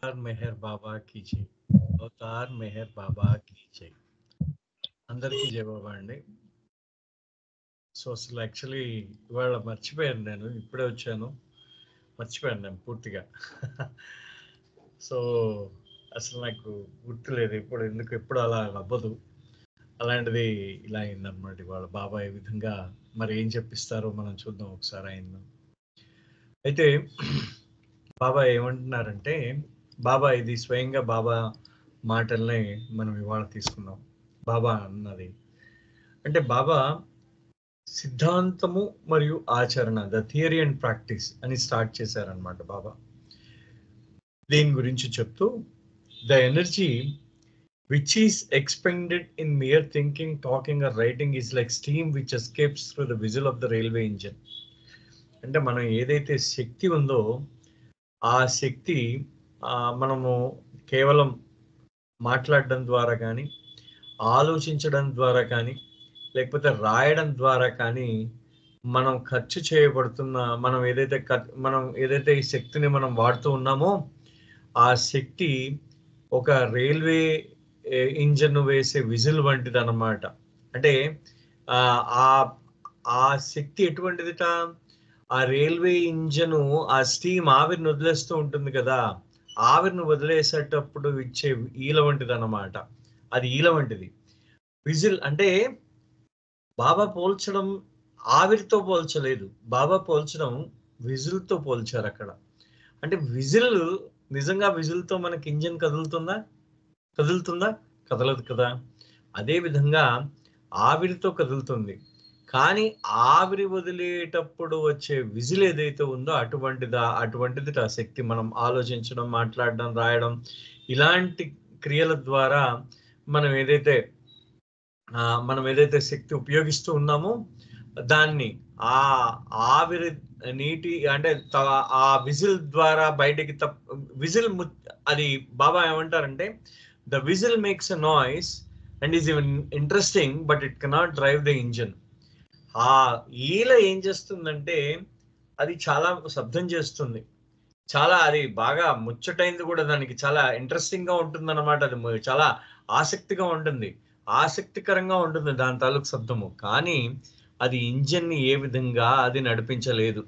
अवतार मेहर बाबा की जय. అవతార్ మెహర్ బాబా की जय. అందరికీ జై బాబా అండి. సో అసలు యాక్చువల్లీ ఇవాళ మర్చిపోయాను, నేను ఇప్పుడే వచ్చాను, మర్చిపోయాను నేను పూర్తిగా. సో అసలు నాకు గుర్తులేదు ఇప్పుడు, ఎందుకు ఎప్పుడు అలా అవ్వదు. అలాంటిది ఇలా అయిందనమాట ఇవాళ. బాబా ఏ విధంగా మరి ఏం చెప్పిస్తారో మనం చూద్దాం ఒకసారి ఆయన. అయితే బాబా ఏమంటున్నారంటే, బాబా ఇది స్వయంగా బాబా మాటల్ని మనం ఇవాళ తీసుకుందాం. బాబా అన్నది అంటే బాబా సిద్ధాంతము మరియు ఆచరణ, ద థియరీ అండ్ ప్రాక్టీస్ అని స్టార్ట్ చేశారనమాట బాబా. దీని గురించి చెప్తూ, the energy which is expended in mere thinking, talking or writing is like steam which escapes through the whistle of the railway engine. అంటే మనం ఏదైతే శక్తి ఉందో ఆ శక్తి మనము కేవలం మాట్లాడడం ద్వారా కానీ, ఆలోచించడం ద్వారా కానీ, లేకపోతే రాయడం ద్వారా కానీ మనం ఖర్చు చేయబడుతున్న, మనం ఏదైతే ఈ శక్తిని మనం వాడుతూ ఉన్నామో ఆ శక్తి ఒక రైల్వే ఇంజన్ వేసే విజిల్ వంటిది అన్నమాట. అంటే ఆ ఆ శక్తి ఎటువంటిదిట, ఆ రైల్వే ఇంజను ఆ స్టీమ్ ఆవిరిని వదిలేస్తూ ఉంటుంది కదా, ఆవిరిని వదిలేసేటప్పుడు ఇచ్చే ఈల వంటిది అన్నమాట. అది ఈల వంటిది. విజిల్ అంటే బాబా పోల్చడం ఆవిరితో పోల్చలేదు, బాబా పోల్చడం విజిల్తో పోల్చారు అక్కడ. అంటే విజిల్, నిజంగా విజిల్తో మనకి ఇంజన్ కదులుతుందా? కదలదు కదా. అదే విధంగా ఆవిరితో కదులుతుంది, కానీ ఆవిరి వదిలేటప్పుడు వచ్చే విజిల్ ఏదైతే ఉందో అటువంటిది ఆ శక్తి. మనం ఆలోచించడం, మాట్లాడడం, రాయడం ఇలాంటి క్రియల ద్వారా మనం ఏదైతే శక్తి ఉపయోగిస్తూ ఉన్నామో దాన్ని ఆ ఆవిరి నీటి అంటే ఆ విజిల్ ద్వారా బయటికి విజిల్ అది బాబా ఏమంటారంటే, the whistle makes a noise and is even interesting but it cannot drive the engine. ఆ ఈల ఏం చేస్తుందంటే అది చాలా శబ్దం చేస్తుంది, చాలా అది బాగా ముచ్చటైంది కూడా, దానికి చాలా ఇంట్రెస్టింగ్ గా ఉంటుంది అన్నమాట. అది చాలా ఆసక్తిగా ఉంటుంది, ఆసక్తికరంగా ఉంటుంది దాని తాలూకు శబ్దము. కానీ అది ఇంజన్ ని ఏ విధంగా అది నడిపించలేదు.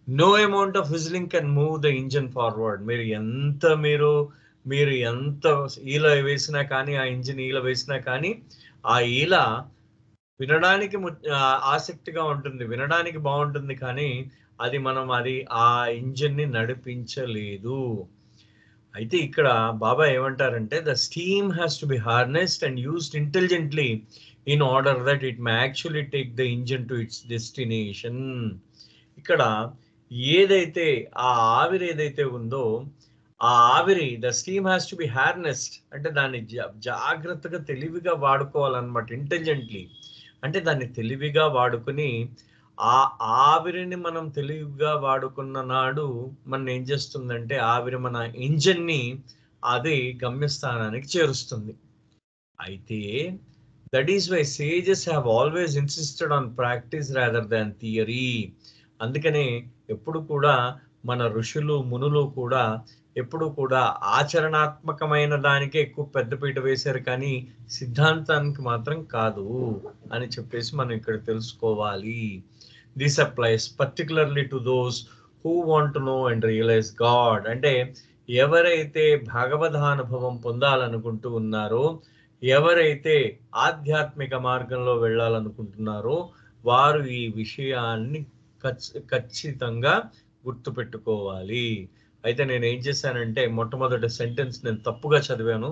No amount of whistling can move the engine forward. మీరు ఎంత ఈల వేసినా కానీ, ఆ ఇంజిన్ ఈల వేసినా కానీ ఆ ఈల వినడానికి ఆసక్తిగా ఉంటుంది, వినడానికి బాగుంటుంది, కానీ అది ఆ ఇంజిన్ ని నడిపించలేదు. అయితే ఇక్కడ బాబా ఏమంటారంటే, the steam has to be harnessed and used intelligently in order that it may actually take the engine to its destination. ఇక్కడ ఏదైతే ఆ ఆవిరి ఏదైతే ఉందో ఆ ఆవిరి, the steam has to be harnessed అంటే దాన్ని జాగ్రత్తగా తెలివిగా వాడుకోవాలన్నమాట. ఇంటెలిజెంట్లీ అంటే దాన్ని తెలివిగా వాడుకుని, ఆ ఆవిరిని మనం తెలివిగా వాడుకున్న నాడు మనం ఏం చేస్తుందంటే ఆవిరి మన ఇంజన్ ని అది గమ్యస్థానానికి చేరుస్తుంది. అయితే that is why sages have always insisted on practice rather than theory. అందుకనే ఎప్పుడు కూడా మన ఋషులు మునులు కూడా ఎప్పుడు కూడా ఆచరణాత్మకమైన దానికే ఎక్కువ పెద్దపీట వేశారు, కానీ సిద్ధాంతానికి మాత్రం కాదు అని చెప్పేసి మనం ఇక్కడ తెలుసుకోవాలి. This applies particularly to those who want to know and realise God. అంటే ఎవరైతే భగవదానుభవం పొందాలనుకుంటూ ఉన్నారో, ఎవరైతే ఆధ్యాత్మిక మార్గంలో వెళ్ళాలనుకుంటున్నారో వారు ఈ విషయాన్ని ఖచ్చితంగా గుర్తుపెట్టుకోవాలి. అయితే నేను ఏం చేశానంటే, మొట్టమొదటి సెంటెన్స్ నేను తప్పుగా చదివాను.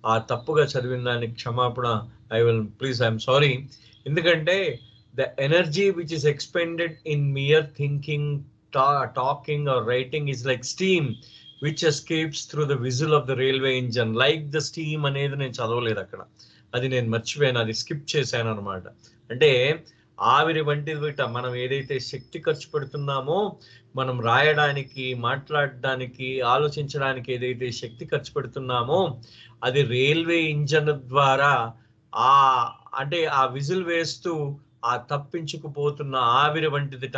ఆ తప్పుగా చదివిన దానికి క్షమాపణ. I'm sorry. ఎందుకంటే the energy which is expended in mere thinking, talking or writing is like steam which escapes through the whistle of the railway engine. Like the steam అనేది నేను చదవలేదు అక్కడ, అది నేను మర్చిపోయాను, అది స్కిప్ చేశాను అనమాట. అంటే ఆవిరి వంటిది మనం ఏదైతే శక్తి ఖర్చు పెడుతున్నామో, మనం రాయడానికి, మాట్లాడడానికి, ఆలోచించడానికి ఏదైతే శక్తి ఖర్చు పెడుతున్నామో అది రైల్వే ఇంజన్ ద్వారా అంటే ఆ విజిల్ వేస్తూ ఆ తప్పించుకుపోతున్న ఆవిరి వంటిదిట.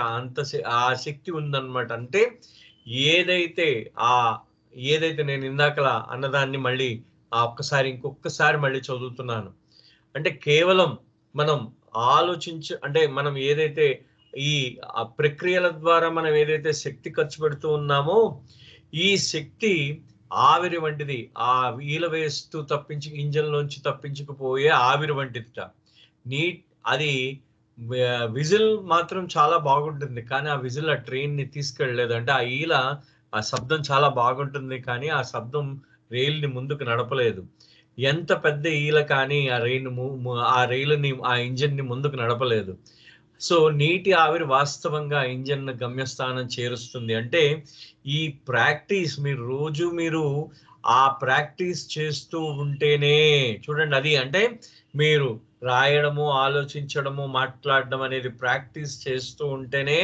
ఆ శక్తి ఉందన్నమాట. అంటే ఏదైతే ఆ ఏదైతే నేను ఇందాకలా అన్నదాన్ని మళ్ళీ ఇంకొకసారి మళ్ళీ చదువుతున్నాను. అంటే కేవలం మనం అంటే మనం ఏదైతే ఈ ప్రక్రియల ద్వారా మనం ఏదైతే శక్తి ఖర్చు పెడుతూ ఉన్నామో, ఈ శక్తి ఆవిరి వంటిది. ఆ ఈల వేస్తూ ఇంజిన్‌లోంచి తప్పించుకుపోయే ఆవిరి వంటిదిట. నీ అది విజిల్ మాత్రం చాలా బాగుంటుంది. కానీ ఆ విజిల్ ఆ ట్రైన్‌ని తీసుకెళ్ళలేదు. అంటే ఆ శబ్దం చాలా బాగుంటుంది. కానీ ఆ శబ్దం రైలుని ముందుకు నడపలేదు. ఎంత పెద్ద ఈల కానీ ఆ రైలుని ఆ ఇంజిన్‌ని ముందుకు నడపలేదు. సో, నీటి ఆవిరి వాస్తవంగా ఇంజిన్‌ని గమ్యస్థానం చేరుస్తుంది. అంటే ఈ ప్రాక్టీస్ మీరు ఆ ప్రాక్టీస్ చేస్తూ ఉంటేనే చూడండి అది అంటే మీరు రాయడము, ఆలోచించడము, మాట్లాడడం అనేది ప్రాక్టీస్ చేస్తూ ఉంటేనే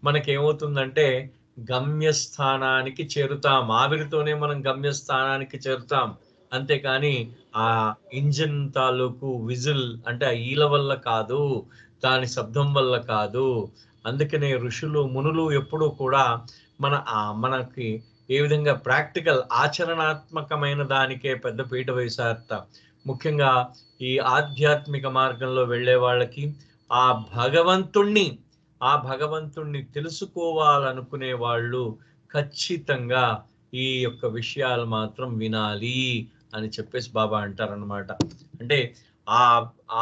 మనకేమవుతుందంటే గమ్యస్థానానికి చేరుతాం. ఆవిరితోనే మనం గమ్యస్థానానికి చేరుతాం. అంతేకాని ఆ ఇంజిన్ తాలూకు విజిల్ అంటే ఆ ఈల వల్ల కాదు. దాని శబ్దం వల్ల కాదు. అందుకనే ఋషులు, మునులు ఎప్పుడూ కూడా మనకి ఏ విధంగా ప్రాక్టికల్ ఆచరణాత్మకమైన దానికే పెద్ద పీట వేశారట. ముఖ్యంగా ఈ ఆధ్యాత్మిక మార్గంలో వెళ్ళే వాళ్ళకి ఆ భగవంతుణ్ణి తెలుసుకోవాలనుకునే వాళ్ళు ఖచ్చితంగా ఈ యొక్క విషయాలు మాత్రం వినాలి అని చెప్పేసి బాబా అంటారనమాట. అంటే ఆ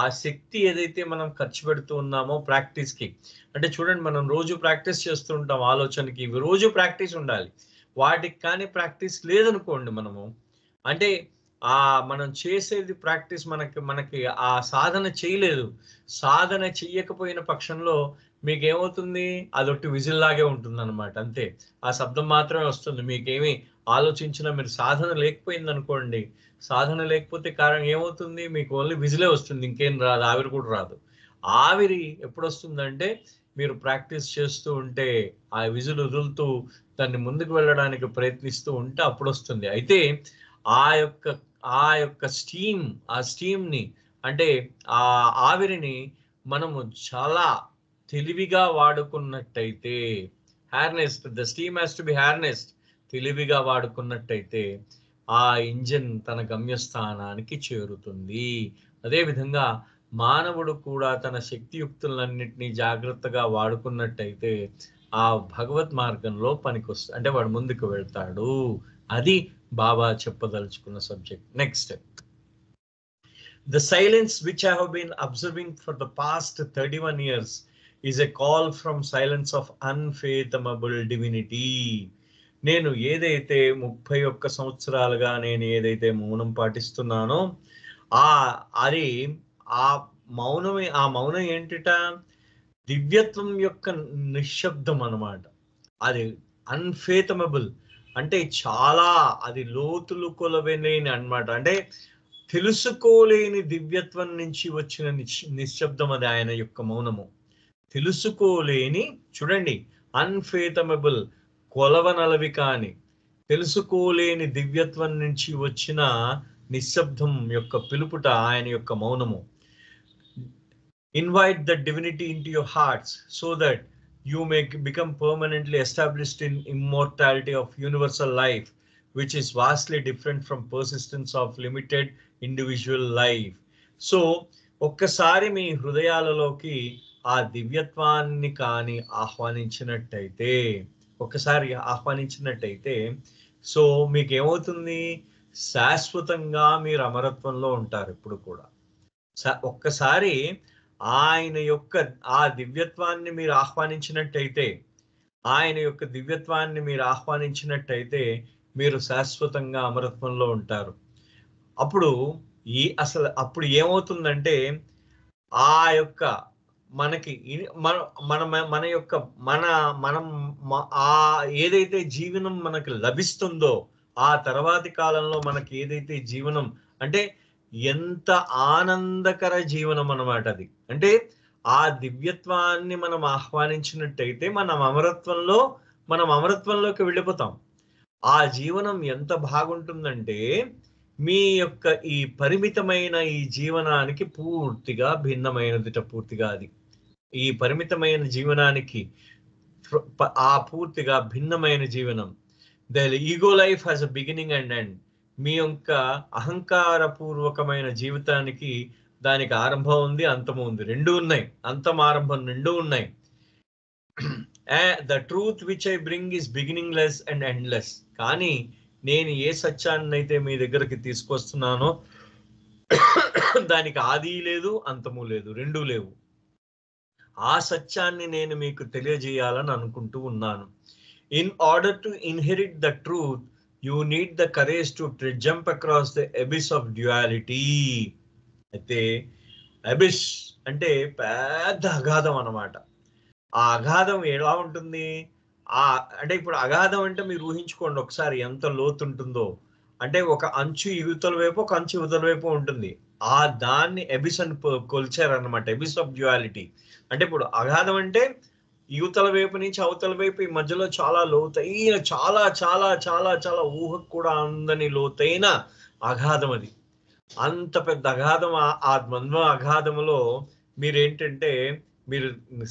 ఆ శక్తి ఏదైతే మనం ఖర్చు పెడుతూ ఉన్నామో ప్రాక్టీస్ కి, అంటే చూడండి మనం రోజు ప్రాక్టీస్ చేస్తూ ఉంటాం ఆలోచనకి, ఇవి రోజు ప్రాక్టీస్ ఉండాలి. వాటికి కానీ ప్రాక్టీస్ లేదనుకోండి మనము, అంటే మనం చేసేది ప్రాక్టీస్ మనకి ఆ సాధన చేయలేదు. సాధన చెయ్యకపోయిన పక్షంలో మీకేమవుతుంది? అదొట్టి విజిల్ లాగే ఉంటుందన్నమాట. అంతే. ఆ శబ్దం మాత్రమే వస్తుంది. మీకేమి ఆలోచించినా మీరు సాధన లేకపోయిందనుకోండి, సాధన లేకపోతే కారణం ఏమవుతుంది? మీకు ఓన్లీ విజిలే వస్తుంది. ఇంకేం రాదు. ఆవిరి కూడా రాదు. ఆవిరి ఎప్పుడొస్తుందంటే మీరు ప్రాక్టీస్ చేస్తూ ఉంటే, ఆ విజిల్ వదులుతూ దాన్ని ముందుకు వెళ్ళడానికి ప్రయత్నిస్తూ ఉంటే అప్పుడొస్తుంది. అయితే ఆ యొక్క ఆ స్టీమ్‌ని అంటే ఆ ఆవిరిని మనము చాలా తెలివిగా వాడుకున్నట్టయితే, the steam has to be harnessed. తెలివిగా వాడుకున్నట్టయితే ఆ ఇంజిన్ తన గమ్యస్థానానికి చేరుతుంది. అదే విధంగా మానవుడు కూడా తన శక్తియుక్తులన్నిటినీ జాగ్రత్తగా వాడుకున్నట్టయితే ఆ భగవత్ మార్గంలో అంటే వాడు ముందుకు వెళ్తాడు. అది బాబా చెప్పదలుచుకున్న subject. Next, the silence which I have been observing for the past 31 years is a call from silence of unfathomable divinity. నేను ఏదైతే 31 సంవత్సరాలుగా నేను ఏదైతే మౌనం పాటిస్తున్నానో అది ఆ ఆ మౌనం ఏంటిట? దివ్యత్వం యొక్క నిశ్శబ్దం అన్నమాట. అది అన్ఫేథమబుల్ అంటే చాలా అది లోతులు కొలవలేని అన్నమాట. అంటే తెలుసుకోలేని దివ్యత్వం నుంచి వచ్చిన నిశ్శబ్దం అది ఆయన యొక్క మౌనము. తెలుసుకోలేని చూడండి, అన్ఫేథమబుల్ కొలవనలవి కాని తెలుసుకోలేని దివ్యత్వం నుంచి వచ్చిన నిశ్శబ్దం యొక్క పిలుపుట ఆయన యొక్క మౌనము. Invite the divinity into your hearts so that you may become permanently established in immortality of universal life, which is vastly different from persistence of limited individual life. So ఒక్కసారి మీ హృదయాలలోకి ఆ దివ్యత్వాన్ని కానీ ఆహ్వానించినట్టయితే సో మీకేమవుతుంది? శాశ్వతంగా మీరు అమరత్వంలో ఉంటారు ఎప్పుడు కూడా. ఒక్కసారి ఆయన యొక్క ఆ దివ్యత్వాన్ని మీరు ఆహ్వానించినట్టయితే మీరు శాశ్వతంగా అమరత్వంలో ఉంటారు. అప్పుడు ఏమవుతుందంటే ఆ యొక్క మనకి మన యొక్క మనం ఏదైతే జీవనం మనకి లభిస్తుందో ఆ తర్వాతి కాలంలో మనకి ఏదైతే జీవనం అంటే ఎంత ఆనందకర జీవనం అన్నమాట అది. అంటే ఆ దివ్యత్వాన్ని మనం ఆహ్వానించినట్టయితే మనం అమరత్వంలోకి వెళ్ళిపోతాం. ఆ జీవనం ఎంత బాగుంటుందంటే మీ యొక్క ఈ పరిమితమైన ఈ జీవనానికి పూర్తిగా భిన్నమైనదిట. పూర్తిగా అది ఈ పరిమితమైన జీవనానికి పూర్తిగా భిన్నమైన జీవనం. The ego life has a beginning and end. మీ యొక్క అహంకారపూర్వకమైన జీవితానికి దానికి ఆరంభం ఉంది, అంతము ఉంది, రెండు ఉన్నాయి. అంతం ఆరంభం రెండు ఉన్నాయి. The truth which I bring is beginning less and endless. కానీ నేను ఏ సత్యాన్ని అయితే మీ దగ్గరికి తీసుకొస్తున్నానో దానికి ఆది లేదు, అంతము లేదు, రెండూ లేవు. ఆ సత్యాన్ని నేను మీకు తెలియజేయాలని అనుకుంటూ ఉన్నాను. In order to inherit the truth you need the courage to jump across the abyss of duality. అయితే అబిస్ అంటే పెద్ద అగాధం అన్నమాట. ఆ అగాధం ఎలా ఉంటుంది? అంటే ఇప్పుడు అగాధం అంటే మీరు ఊహించుకోండి ఒకసారి ఎంత లోతు ఉంటుందో. అంటే ఒక అంచు ఇవతల వైపు, ఒక అంచు ఇవతల వైపు ఉంటుంది. దాన్ని ఎబిస్ అని కొలిచారనమాట. ఎబిస్ ఆఫ్ డ్యుయాలిటీ. అంటే ఇప్పుడు అగాధం అంటే యువతల వైపు నుంచి అవతల వైపు ఈ మధ్యలో చాలా లోతైన, చాలా చాలా చాలా చాలా ఊహకు కూడా అందని లోతైన అగాధం అది. అంత పెద్ద అగాధం. ఆ ద్వంద్వ అగాధములో మీరేంటంటే మీరు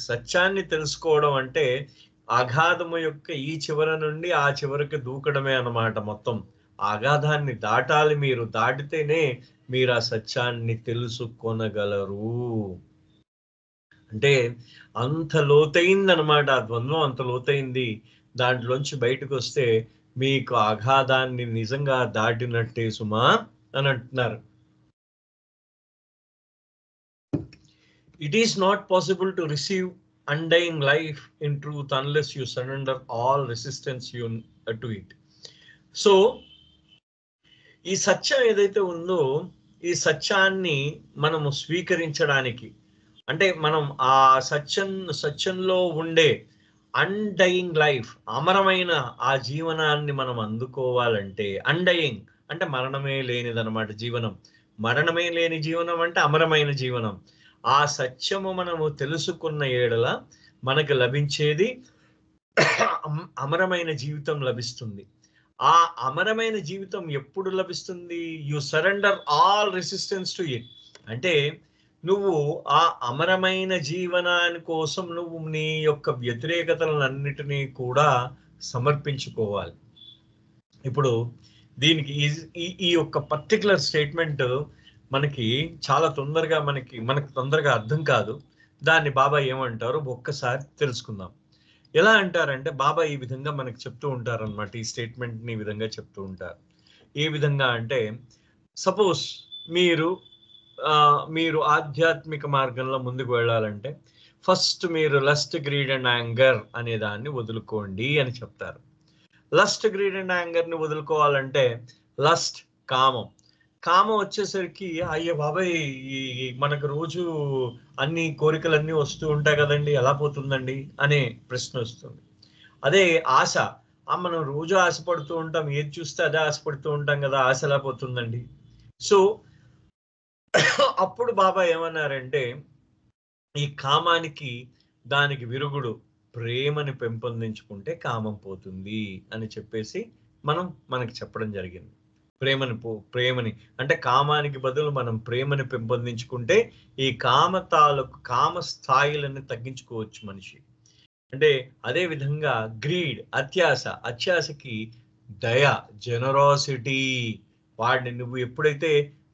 సత్యాన్ని తెలుసుకోవడం అంటే అగాధము యొక్క ఈ చివర నుండి ఆ చివరికి దూకడమే అన్నమాట. మొత్తం అగాధాన్ని దాటాలి. మీరు దాటితేనే మీరు ఆ సత్యాన్ని తెలుసుకొనగలరు. అంటే అంత లోతైంది అనమాట. ఆ ద్వంద్వం అంత లోతైంది. దాంట్లోంచి బయటకు వస్తే మీకు అగాధాన్ని నిజంగా దాటినట్టే సుమా అని అంటున్నారు. It is not possible to receive undying life in truth unless you surrender all resistance to it. So, ఈ సత్యం ఏదైతే ఉందో ఈ సత్యాన్ని మనము స్వీకరించడానికి, అంటే మనం ఆ సత్యంలో ఉండే అన్డయింగ్ లైఫ్, అమరమైన ఆ జీవనాన్ని మనం అందుకోవాలంటే, అన్డయింగ్ అంటే మరణమే లేనిదన్నమాట జీవనం. మరణమే లేని జీవనం అంటే అమరమైన జీవనం. ఆ సత్యము మనము తెలుసుకున్న ఏడల మనకు లభించేది అమరమైన జీవితం లభిస్తుంది. ఆ అమరమైన జీవితం ఎప్పుడు లభిస్తుంది? You surrender all resistance to it. అంటే నువ్వు ఆ అమరమైన జీవనాని కోసం నువ్వు నీ యొక్క వ్యతిరేకతలన్నిటినీ కూడా సమర్పించుకోవాలి. ఇప్పుడు దీనికి ఈ యొక్క పర్టికులర్ స్టేట్మెంట్ మనకి చాలా తొందరగా మనకు తొందరగా అర్థం కాదు. దాన్ని బాబా ఏమంటారో ఒక్కసారి తెలుసుకుందాం. ఎలా అంటారంటే బాబా ఈ విధంగా మనకు చెప్తూ ఉంటారు అనమాట. ఈ స్టేట్మెంట్ ని ఈ విధంగా చెప్తూ ఉంటారు. ఏ విధంగా అంటే, సపోజ్ మీరు ఆధ్యాత్మిక మార్గంలో ముందుకు వెళ్ళాలంటే ఫస్ట్ మీరు లస్ట్, గ్రీడ్ అండ్ యాంగర్ అనే దాన్ని వదులుకోండి అని చెప్తారు. లస్ట్, గ్రీడ్ అండ్ యాంగర్ ని వదులుకోవాలంటే లస్ట్ కామం వచ్చేసరికి అయ్యో బాబాయ్ మనకు రోజు అన్ని కోరికలన్నీ వస్తూ ఉంటాయి కదండి, ఎలా పోతుందండి అనే ప్రశ్న వస్తుంది. అదే ఆశ, మనం రోజు ఆశపడుతూ ఉంటాం, ఏది చూస్తే అదే ఆశపడుతూ ఉంటాం కదా, ఆశ ఎలా పోతుందండి? సో అప్పుడు బాబా ఏమన్నారంటే ఈ కామానికి దానికి విరుగుడు ప్రేమని పెంపొందించుకుంటే కామం పోతుంది అని చెప్పేసి మనకి చెప్పడం జరిగింది. ప్రేమని అంటే కామానికి బదులు మనం ప్రేమని పెంపొందించుకుంటే ఈ కామ స్థాయిలను తగ్గించుకోవచ్చు మనిషి. అంటే అదే విధంగా గ్రీడ్, అత్యాశకి దయ, జనరాసిటీ. వాడిని నువ్వు ఎప్పుడైతే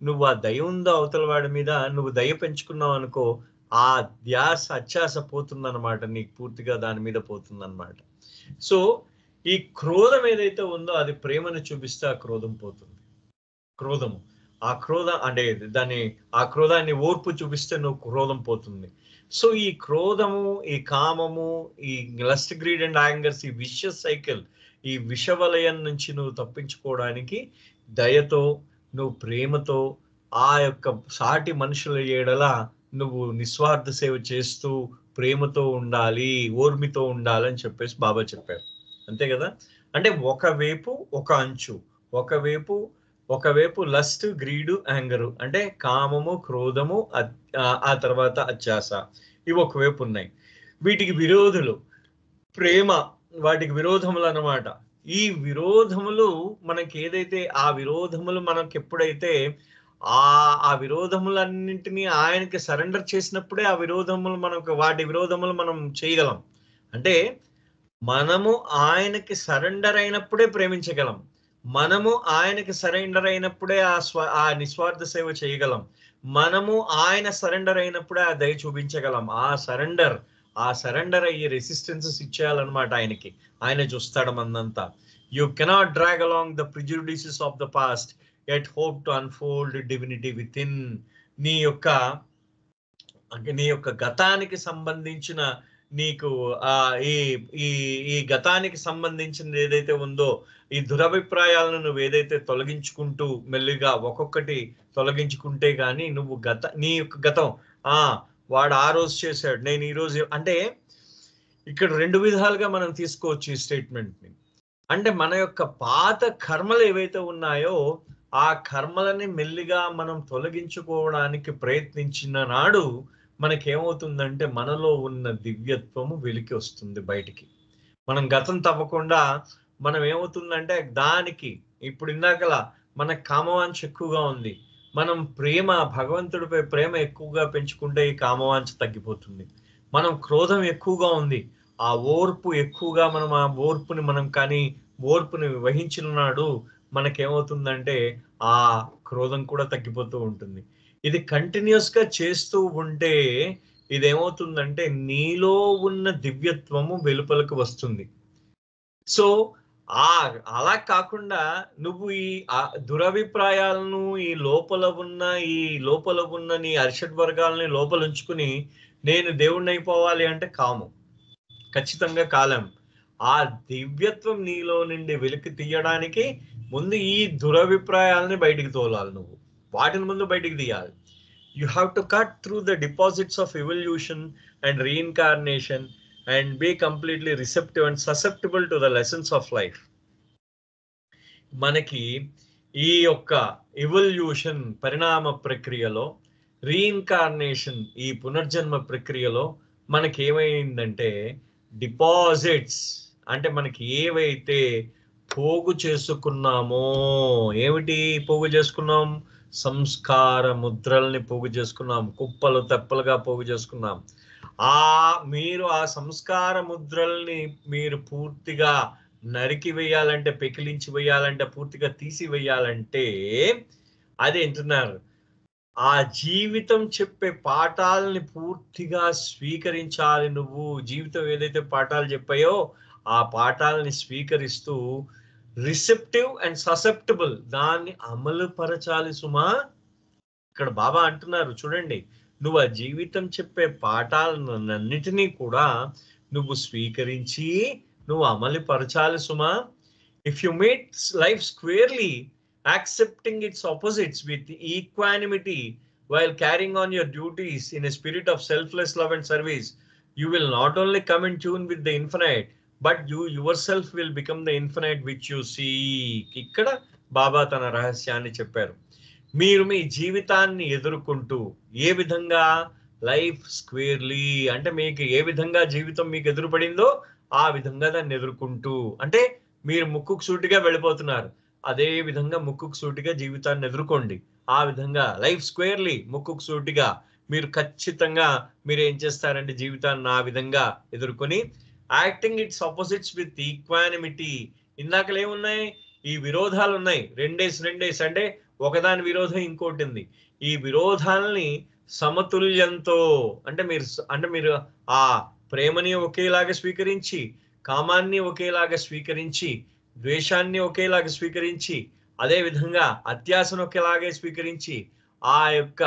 నువ్వు ఆ దయ ఉందో అవతల వాడి మీద నువ్వు దయ పెంచుకున్నావు అనుకో, ఆ అత్యాశ పోతుందన్నమాట. నీకు పూర్తిగా దాని మీద పోతుందన్నమాట. సో ఈ క్రోధం ఏదైతే ఉందో అది ప్రేమను చూపిస్తే ఆ క్రోధం పోతుంది. ఆ క్రోధాన్ని ఓర్పు చూపిస్తే నువ్వు క్రోధం పోతుంది. సో ఈ క్రోధము, ఈ కామము, ఈ లస్ట్, గ్రీడ్ అండ్ యాంగర్స్, ఈ విషయస్ సైకిల్, ఈ విషవలయం నుంచి నువ్వు తప్పించుకోవడానికి దయతో, నువ్వు ప్రేమతో, ఆ యొక్క సాటి మనుషుల ఏడల నువ్వు నిస్వార్థ సేవ చేస్తూ ప్రేమతో ఉండాలి, ఓర్మితో ఉండాలని చెప్పేసి బాబా చెప్పారు. అంతే కదా? అంటే ఒకవైపు ఒక అంచు, ఒకవైపు లస్ట్, గ్రీడు, యాంగరు అంటే కామము, క్రోధము, ఆ తర్వాత అత్యాశ, ఇవి ఒకవైపు ఉన్నాయి. వీటికి విరోధులు ప్రేమ, వాటికి విరోధములు అన్నమాట. ఈ విరోధములు మనకి ఏదైతే ఆ విరోధములు మనకి ఎప్పుడైతే ఆ విరోధములన్నింటినీ ఆయనకి సరెండర్ చేసినప్పుడే ఆ విరోధములు వాటి విరోధములు మనం చేయగలం. అంటే మనము ఆయనకి సరెండర్ అయినప్పుడే ప్రేమించగలం. మనము ఆయనకి సరెండర్ అయినప్పుడే ఆ నిస్వార్థ సేవ చేయగలం. మనము ఆయన సరెండర్ అయినప్పుడే ఆ దయ చూపించగలం. ఆ సరెండర్ అయ్యి రెసిస్టెన్సెస్ ఇచ్చేయాలన్నమాట ఆయనకి. ఆయన చూస్తాడు మనంతా. You cannot drag along the prejudices of the past at hope to unfold divinity with in. నీ యొక్క గతానికి సంబంధించిన నీకు ఈ ఈ ఈ గతానికి సంబంధించినది ఏదైతే ఉందో, ఈ దురభిప్రాయాలను నువ్వు ఏదైతే తొలగించుకుంటూ మెల్లిగా ఒక్కొక్కటి తొలగించుకుంటే గానీ నువ్వు నీ యొక్క గతం వాడు ఆ రోజు చేశాడు, నేను ఈ రోజు, అంటే ఇక్కడ 2 విధాలుగా మనం తీసుకోవచ్చు ఈ స్టేట్మెంట్ ని. అంటే మన యొక్క పాత కర్మలు ఏవైతే ఉన్నాయో ఆ కర్మలని మెల్లిగా మనం తొలగించుకోవడానికి ప్రయత్నించిన నాడు మనకేమవుతుందంటే మనలో ఉన్న దివ్యత్వము వెలికి వస్తుంది బయటికి. మనం గతం తవ్వకుండా మనం ఏమవుతుందంటే దానికి ఇప్పుడు ఇందాకలా మన కామవాంఛ ఎక్కువగా ఉంది, మనం భగవంతుడిపై ప్రేమ ఎక్కువగా పెంచుకుంటే ఈ కామవాంఛ తగ్గిపోతుంది. మనం క్రోధం ఎక్కువగా ఉంది, ఆ ఓర్పు ఎక్కువగా మనం ఆ ఓర్పుని వహించిన నాడు మనకేమవుతుందంటే ఆ క్రోధం కూడా తగ్గిపోతూ ఉంటుంది. ఇది కంటిన్యూస్ గా చేస్తూ ఉంటే ఇదేమవుతుందంటే నీలో ఉన్న దివ్యత్వము వెలుపలకు వస్తుంది. సో అలా కాకుండా నువ్వు ఈ దురభిప్రాయాలను ఈ లోపల ఉన్న నీ అరిషడ్ వర్గాలని లోపల ఉంచుకుని నేను దేవుణ్ణి అయిపోవాలి అంటే ఖచ్చితంగా కాలం. ఆ దివ్యత్వం నీలో నుండి వెలికి తీయడానికి ముందు ఈ దురభిప్రాయాలని బయటికి తోలాలి. నువ్వు వాటిని ముందు బయటికి తీయాలి. You have to cut through the deposits of evolution and reincarnation and be completely receptive and susceptible to the lessons of life. మనకి ఈ యొక్క ఎవల్యూషన్ పరిణామ ప్రక్రియలో, రీఇన్కార్నేషన్ ఈ పునర్జన్మ ప్రక్రియలో మనకి ఏమైందంటే డిపాజిట్స్ అంటే మనకి ఏవైతే పోగు చేసుకున్నామో, ఏమిటి పోగు చేసుకున్నాం? సంస్కార ముద్రల్ని పోగు చేసుకున్నాం, కుప్పలు తెప్పలుగా పోగు చేసుకున్నాం. మీరు ఆ సంస్కార ముద్రల్ని మీరు పూర్తిగా నరికి వేయాలంటే, పెకిలించి వేయాలంటే, పూర్తిగా తీసి వేయాలంటే అదేంటున్నారు, ఆ జీవితం చెప్పే పాఠాలని పూర్తిగా స్వీకరించాలి. నువ్వు జీవితం ఏదైతే పాఠాలు చెప్పాయో ఆ పాఠాలని స్వీకరిస్తూ రిసెప్టివ్ అండ్ ససెప్టబుల్ దాన్ని అమలు పరచాలి సుమా. ఇక్కడ బాబా అంటున్నారు చూడండి, నువ్వు ఆ జీవితం చెప్పే పాఠాలన్నిటినీ కూడా నువ్వు స్వీకరించి నువ్వు అమలు పరచాలి సుమా. If you make life squarely accepting its opposites with equanimity while carrying on your duties in a spirit of selfless love and service, you will not only come in tune with the infinite, but you yourself will become the infinite which you seek. ikkada baba tana rahasyanni chepparu. మీరు మీ జీవితాన్ని ఎదుర్కొంటూ ఏ విధంగా life squarely అంటే మీకు ఏ విధంగా జీవితం మీకు ఎదురుపడిందో ఆ విధంగా దాన్ని ఎదుర్కొంటూ, అంటే మీరు ముక్కుకు సూటిగా వెళ్ళిపోతున్నారు, అదే విధంగా ముక్కుకు సూటిగా జీవితాన్ని ఎదుర్కోండి. ఆ విధంగా లైఫ్ స్క్వేర్లీ ముక్కుకు సూటిగా మీరు ఖచ్చితంగా మీరు ఏం చేస్తారంటే జీవితాన్ని ఆ విధంగా ఎదుర్కొని acting its opposites with equanimity. ఇందాకలు ఏమున్నాయి? ఈ విరోధాలు ఉన్నాయి, రెండేసి అంటే ఒకదాని విరోధం ఇంకోటి ఉంది. ఈ విరోధాలని సమతుల్యంతో అంటే మీరు ఆ ప్రేమని ఒకేలాగా స్వీకరించి, కామాన్ని ఒకేలాగా స్వీకరించి, ద్వేషాన్ని ఒకేలాగా స్వీకరించి, అదే విధంగా అత్యాశను ఒకేలాగే స్వీకరించి, ఆ యొక్క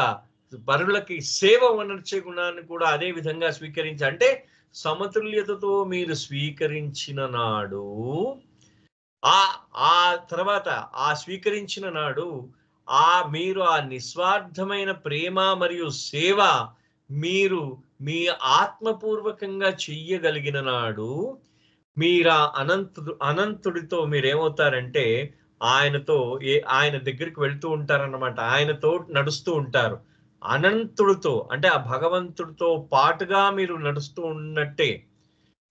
పరులకి సేవ వనర్చే గుణాన్ని కూడా అదే విధంగా స్వీకరించి, అంటే సమతుల్యతతో మీరు స్వీకరించిన నాడు ఆ తర్వాత ఆ స్వీకరించిన నాడు మీరు ఆ నిస్వార్థమైన ప్రేమ మరియు సేవ మీరు మీ ఆత్మపూర్వకంగా చెయ్యగలిగిన నాడు మీరా అనంతుడితో మీరేమవుతారంటే ఆయన దగ్గరికి వెళ్తూ ఉంటారన్నమాట, ఆయనతో నడుస్తూ ఉంటారు. అనంతుడితో అంటే ఆ భగవంతుడితో పాటుగా మీరు నడుస్తూ ఉన్నట్టే.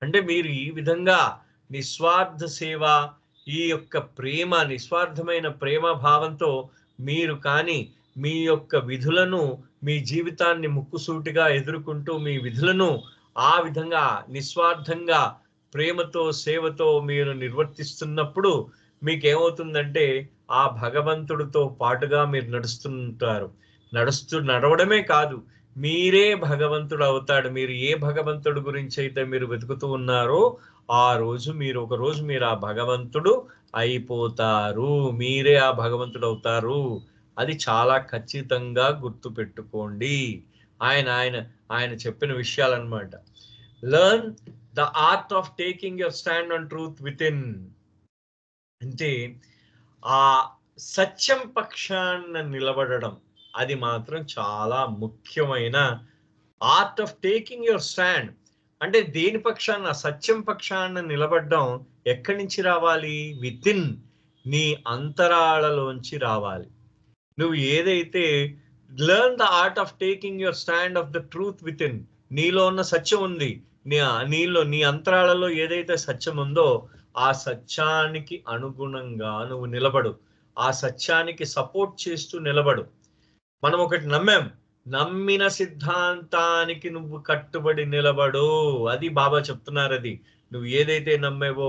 అంటే మీరు ఈ విధంగా నిస్వార్థ సేవ, ఈ యొక్క ప్రేమ, నిస్వార్థమైన ప్రేమ భావంతో మీరు కానీ మీ యొక్క విధులను, మీ జీవితాన్ని ముక్కుసూటిగా ఎదుర్కొంటూ మీ విధులను ఆ విధంగా నిస్వార్థంగా ప్రేమతో సేవతో మీరు నిర్వర్తిస్తున్నప్పుడు మీకేమవుతుందంటే ఆ భగవంతుడితో పాటుగా మీరు నడుస్తుంటారు. నడవడమే కాదు, మీరే భగవంతుడు అవుతాడు. మీరు ఏ భగవంతుడి గురించి అయితే మీరు వెతుకుతూ ఉన్నారో ఆ రోజు ఒక రోజు మీరు ఆ భగవంతుడు అయిపోతారు. మీరే ఆ భగవంతుడు అవుతారు. అది చాలా ఖచ్చితంగా గుర్తుపెట్టుకోండి. ఆయన ఆయన ఆయన చెప్పిన విషయాలన్నమాట. Learn the art of taking your stand on truth within. అంటే ఆ సత్యం పక్షాన నిలబడడం అది మాత్రం చాలా ముఖ్యమైన art of taking your stand. అంటే దేని పక్షాన? సత్యం పక్షాన నిలబడడం ఎక్కడి నుంచి రావాలి? విత్ ఇన్, నీ అంతరాళలోంచి రావాలి. నువ్వు ఏదైతే learn the art of taking your stand of the truth with in, నీలో ఉన్న సత్యం ఉంది, నీ అంతరాళలో ఏదైతే సత్యం ఉందో ఆ సత్యానికి అనుగుణంగా నువ్వు నిలబడు. ఆ సత్యానికి సపోర్ట్ చేస్తూ నిలబడు. మనం ఒకటి నమ్మిన సిద్ధాంతానికి నువ్వు కట్టుబడి నిలబడు. అది బాబా చెప్తున్నారు. అది నువ్వు ఏదైతే నమ్మేవో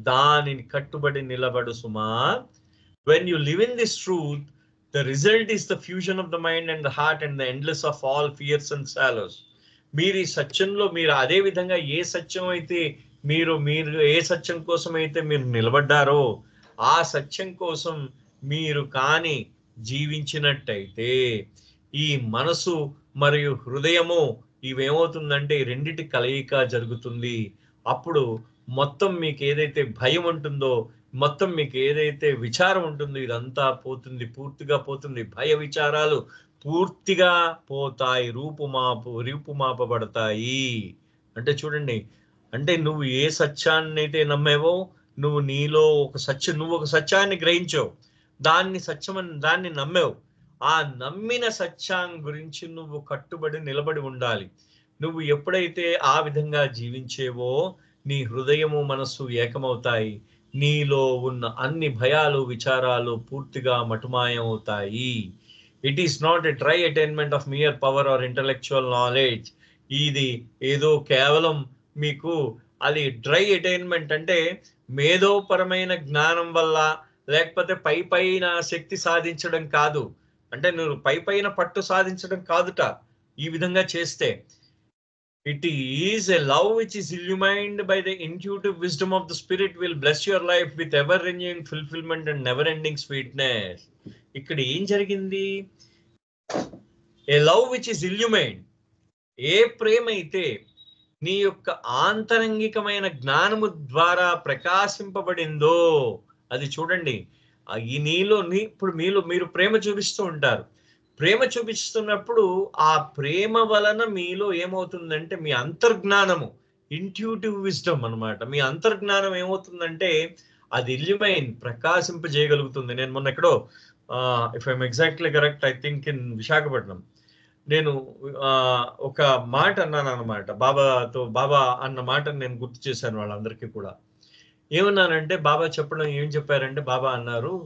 దానిని కట్టుబడి నిలబడు సుమా. when you live in this truth, the result is the fusion of the mind and the heart and the endless of all fears and sorrows. మీరు ఈ సత్యంలో మీరు అదే విధంగా ఏ సత్యం అయితే మీరు ఏ సత్యం కోసం అయితే మీరు నిలబడ్డారో ఆ సత్యం కోసం మీరు కానీ జీవించినట్టయితే ఈ మనసు మరియు హృదయము ఇవేమవుతుందంటే రెండిటి కలయిక జరుగుతుంది. అప్పుడు మొత్తం మీకు ఏదైతే భయం ఉంటుందో, మొత్తం మీకు ఏదైతే విచారం ఉంటుందో ఇదంతా పోతుంది, పూర్తిగా పోతుంది. భయ విచారాలు పూర్తిగా పోతాయి, రూపుమాపబడతాయి. అంటే చూడండి, అంటే నువ్వు ఏ సత్యాన్ని అయితే నమ్మేవో, నువ్వు ఒక సత్యాన్ని గ్రహించావు, దాన్ని నమ్మావు. ఆ నమ్మిన సత్యం గురించి నువ్వు కట్టుబడి నిలబడి ఉండాలి. నువ్వు ఎప్పుడైతే ఆ విధంగా జీవించేవో నీ హృదయము మనస్సు ఏకమవుతాయి. నీలో ఉన్న అన్ని భయాలు విచారాలు పూర్తిగా మటుమాయం అవుతాయి. It is not a dry attainment of mere power or intellectual knowledge. ఇది ఏదో కేవలం మీకు అది డ్రై అటైన్మెంట్ అంటే మేధోపరమైన జ్ఞానం వల్ల లేకపోతే పైన శక్తి సాధించడం కాదు. అంటే నువ్వు పైన పట్టు సాధించడం కాదుట. ఈ విధంగా చేస్తే it is a love which is illumined by the intuitive wisdom of the spirit will bless your life with ever renewing fulfillment and never ending sweetness. ఇక్కడ ఏం జరిగింది? a love which is illumined, ఏ ప్రేమ అయితే నీ యొక్క ఆంతరంగికమైన జ్ఞానము ద్వారా ప్రకాశింపబడిందో అది చూడండి. ఈ ఇప్పుడు మీరు ప్రేమ చూపిస్తూ ఉంటారు. ప్రేమ చూపిస్తున్నప్పుడు ఆ ప్రేమ వలన మీలో ఏమవుతుందంటే మీ అంతర్జ్ఞానము, ఇంట్యూటివ్ విజ్డమ్ అన్నమాట. మీ అంతర్జ్ఞానం ఏమవుతుందంటే అది ఇల్యూమైన్ ప్రకాశింపజేయగలుగుతుంది. నేను మొన్న ఎక్కడో if I'm exactly correct, I think in Visakhapatnam, నేను ఒక మాట అన్నాను అనమాట. బాబా అన్న మాటను నేను గుర్తు చేశాను వాళ్ళందరికీ కూడా. ఏమన్నానంటే బాబా ఏం చెప్పారంటే, బాబా అన్నారు,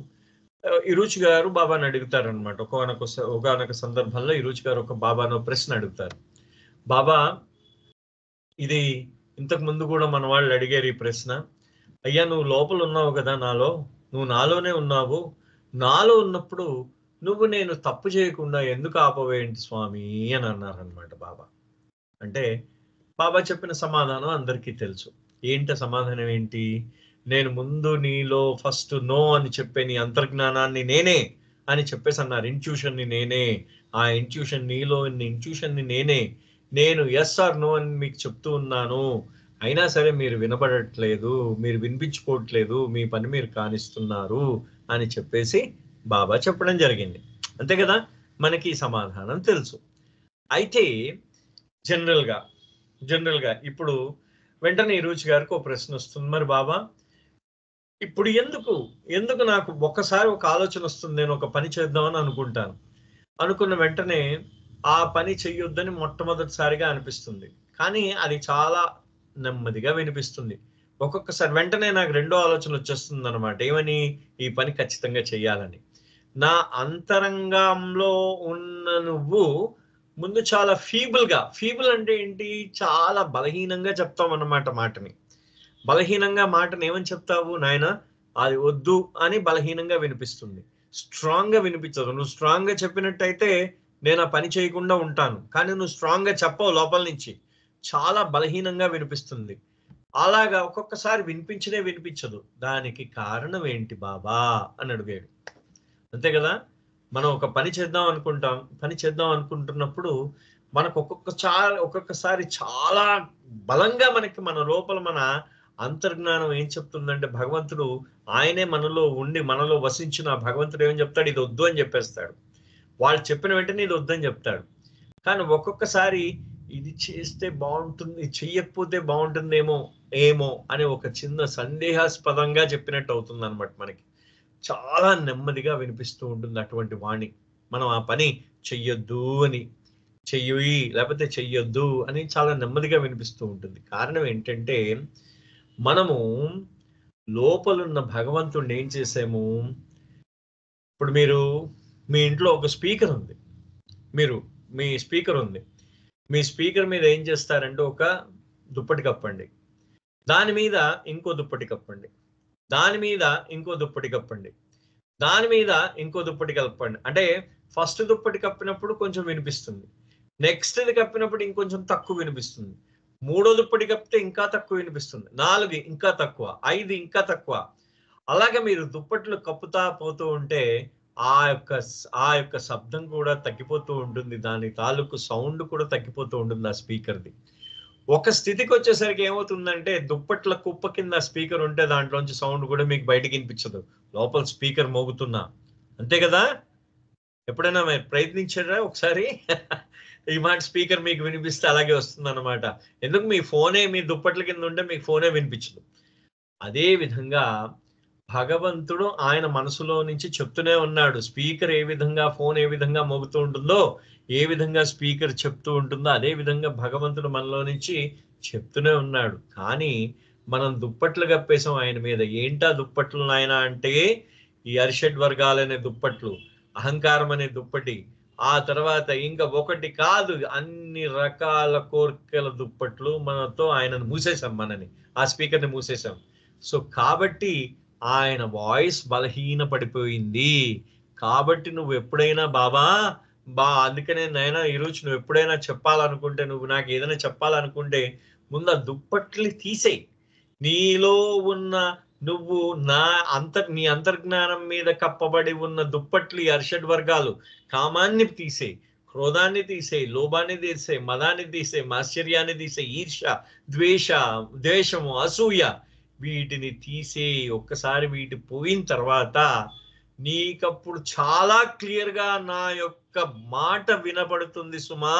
ఇరుచి గారు బాబాని అడుగుతారనమాట. ఒకనొక సందర్భంలో ఇరుచి గారు ఒక బాబాను ప్రశ్న అడుగుతారు. బాబా, ఇది ఇంతకు ముందు కూడా మన వాళ్ళు అడిగారు ఈ ప్రశ్న. అయ్యా, నువ్వు లోపల ఉన్నావు కదా, నువ్వు నాలోనే ఉన్నావు. నాలో ఉన్నప్పుడు నువ్వు నేను తప్పు చేయకుండా ఎందుకు ఆపవేంటి స్వామి అని అన్నారనమాట బాబా. అంటే బాబా చెప్పిన సమాధానం అందరికీ తెలుసు. సమాధానం ఏంటి? నేను ముందు నీలో ఫస్ట్ నో అని చెప్పే నీ అంతర్జ్ఞానాన్ని నేనే అని చెప్పేసి అన్నారు. ఇంట్యూషన్ని నేనే, ఆ నీలో ఇంట్యూషన్ని నేను ఎస్ ఆర్ నో అని మీకు చెప్తూ ఉన్నాను. అయినా సరే మీరు వినపడట్లేదు, మీరు వినిపించుకోవట్లేదు, మీ పని మీరు కానిస్తున్నారు అని చెప్పేసి బాబా చెప్పడం జరిగింది. అంతే కదా, మనకి సమాధానం తెలుసు. అయితే జనరల్గా ఇప్పుడు వెంటనే ఇరుచి గారికి ఒక ప్రశ్న వస్తుంది. మరి బాబా, ఇప్పుడు ఎందుకు నాకు ఒక్కసారి ఒక ఆలోచన వస్తుంది, నేను ఒక పని చేద్దామని అనుకున్న వెంటనే ఆ పని చెయ్యొద్దని మొట్టమొదటిసారిగా అనిపిస్తుంది. కానీ అది చాలా నెమ్మదిగా వినిపిస్తుంది. ఒక్కొక్కసారి వెంటనే నాకు రెండో ఆలోచన వచ్చేస్తుంది అనమాట. ఏమని? ఈ పని ఖచ్చితంగా చెయ్యాలని. నా అంతరంగంలో ఉన్న నువ్వు ముందు చాలా ఫీబుల్ అంటే ఏంటి? చాలా బలహీనంగా చెప్తాం అన్నమాట మాటని. బలహీనంగా మాటను ఏమని చెప్తావు? నాయన అది వద్దు అని బలహీనంగా వినిపిస్తుంది. స్ట్రాంగ్ గా వినిపించదు. నువ్వు స్ట్రాంగ్ గా చెప్పినట్టయితే నేను ఆ పని చేయకుండా ఉంటాను. కానీ నువ్వు స్ట్రాంగ్ గా చెప్పవు లోపల నుంచి. చాలా బలహీనంగా వినిపిస్తుంది. అలాగా ఒక్కొక్కసారి వినిపించదు. దానికి కారణం ఏంటి బాబా అని అడిగాడు. అంతే కదా? మనం ఒక పని చేద్దాం అనుకుంటాం. పని చేద్దాం అనుకుంటున్నప్పుడు మనకు ఒక్కొక్కసారి చాలా బలంగా మనకి మన లోపల మన అంతర్జ్ఞానం ఏం చెప్తుందంటే, భగవంతుడు ఆయనే మనలో ఉండి మనలో వసించిన భగవంతుడు ఏమని చెప్తాడు? ఇది వద్దు అని చెప్పేస్తాడు. వాళ్ళు చెప్పిన వెంటనే ఇది వద్దని చెప్తాడు. కానీ ఒక్కొక్కసారి ఇది చేస్తే బాగుంటుంది, ఇది చెయ్యకపోతే బాగుంటుందేమో ఏమో అని ఒక చిన్న సందేహాస్పదంగా చెప్పినట్టు అవుతుంది అనమాట మనకి. చాలా నెమ్మదిగా వినిపిస్తూ ఉంటుంది అటువంటి వాణి. మనం ఆ పని చెయ్యొద్దు అని, చెయ్యి లేకపోతే చెయ్యొద్దు అని చాలా నెమ్మదిగా వినిపిస్తూ ఉంటుంది. కారణం ఏంటంటే, మనము లోపలున్న భగవంతుడిని ఏం చేసాము? ఇప్పుడు మీ ఇంట్లో ఒక స్పీకర్ ఉంది. మీ స్పీకర్ ఉంది. మీ స్పీకర్ మీద ఏం చేస్తారంటే ఒక దుప్పటి కప్పండి. దాని మీద ఇంకో దుప్పటి కప్పండి. దాని మీద ఇంకో దుప్పటి కప్పండి. దాని మీద ఇంకో దుప్పటి కప్పండి. అంటే ఫస్ట్ దుప్పటి కప్పినప్పుడు కొంచెం వినిపిస్తుంది. నెక్స్ట్ది కప్పినప్పుడు ఇంకొంచెం తక్కువ వినిపిస్తుంది. మూడో దుప్పటి కప్పితే ఇంకా తక్కువ వినిపిస్తుంది. 4 ఇంకా తక్కువ, 5 ఇంకా తక్కువ. అలాగే మీరు దుప్పట్లు కప్పుతా పోతూ ఉంటే ఆ యొక్క శబ్దం కూడా తగ్గిపోతూ ఉంటుంది. దాని తాలూకు సౌండ్ కూడా తగ్గిపోతూ ఉంటుంది ఆ స్పీకర్ది. ఒక స్థితికి వచ్చేసరికి ఏమవుతుందంటే, దుప్పట్ల కుప్ప కింద స్పీకర్ ఉంటే దాంట్లోంచి సౌండ్ కూడా మీకు బయటకి వినిపించదు, లోపల స్పీకర్ మోగుతున్నా. అంతే కదా? ఎప్పుడైనా మీరు ప్రయత్నించారా ఒకసారి? ఈ మాట స్పీకర్ మీకు వినిపిస్తే అలాగే వస్తుంది అనమాట. ఎందుకు? మీ దుప్పట్ల కింద ఉంటే మీకు ఫోనే వినిపించదు. అదే విధంగా భగవంతుడు ఆయన మనసులో నుంచి చెప్తూనే ఉన్నాడు. స్పీకర్ ఏ విధంగా, ఫోన్ ఏ విధంగా మోగుతూ ఉంటుందో, ఏ విధంగా స్పీకర్ చెప్తూ ఉంటుందో, అదే విధంగా భగవంతుడు మనలో నుంచి చెప్తూనే ఉన్నాడు. కానీ మనం దుప్పట్లు కప్పేసాం ఆయన మీద. ఏంటా దుప్పట్లు నాయన అంటే, ఈ అరిషడ్ వర్గాలనే దుప్పట్లు, అహంకారం అనే దుప్పటి, ఆ తర్వాత ఇంకా ఒకటి కాదు అన్ని రకాల కోర్కెల దుప్పట్లు మనతో ఆయనను మూసేశాం, ఆ స్పీకర్ని మూసేశాం. సో కాబట్టి ఆయన వాయిస్ బలహీన పడిపోయింది. కాబట్టి నువ్వు ఎప్పుడైనా అందుకనే నాయనా ఈరోజు నువ్వు ఎప్పుడైనా చెప్పాలనుకుంటే, నువ్వు నాకు ఏదైనా చెప్పాలనుకుంటే ముందు ఆ దుప్పట్లు తీసేయి. నీలో ఉన్న నువ్వు నీ అంతర్జ్ఞానం మీద కప్పబడి ఉన్న దుప్పట్లు, ఈ అర్షడ్ వర్గాలు, కామాన్ని తీసేయి, క్రోధాన్ని తీసేయి, లోభాన్ని తీసేయి, మదాన్ని తీసేయి, ఆశ్చర్యాన్ని తీసేయి, ఈర్ష, ద్వేషము, అసూయ, వీటిని తీసేయి. ఒక్కసారి వీటి పోయిన తర్వాత నీకప్పుడు చాలా క్లియర్ గా నా యొక్క మాట వినబడుతుంది సుమా.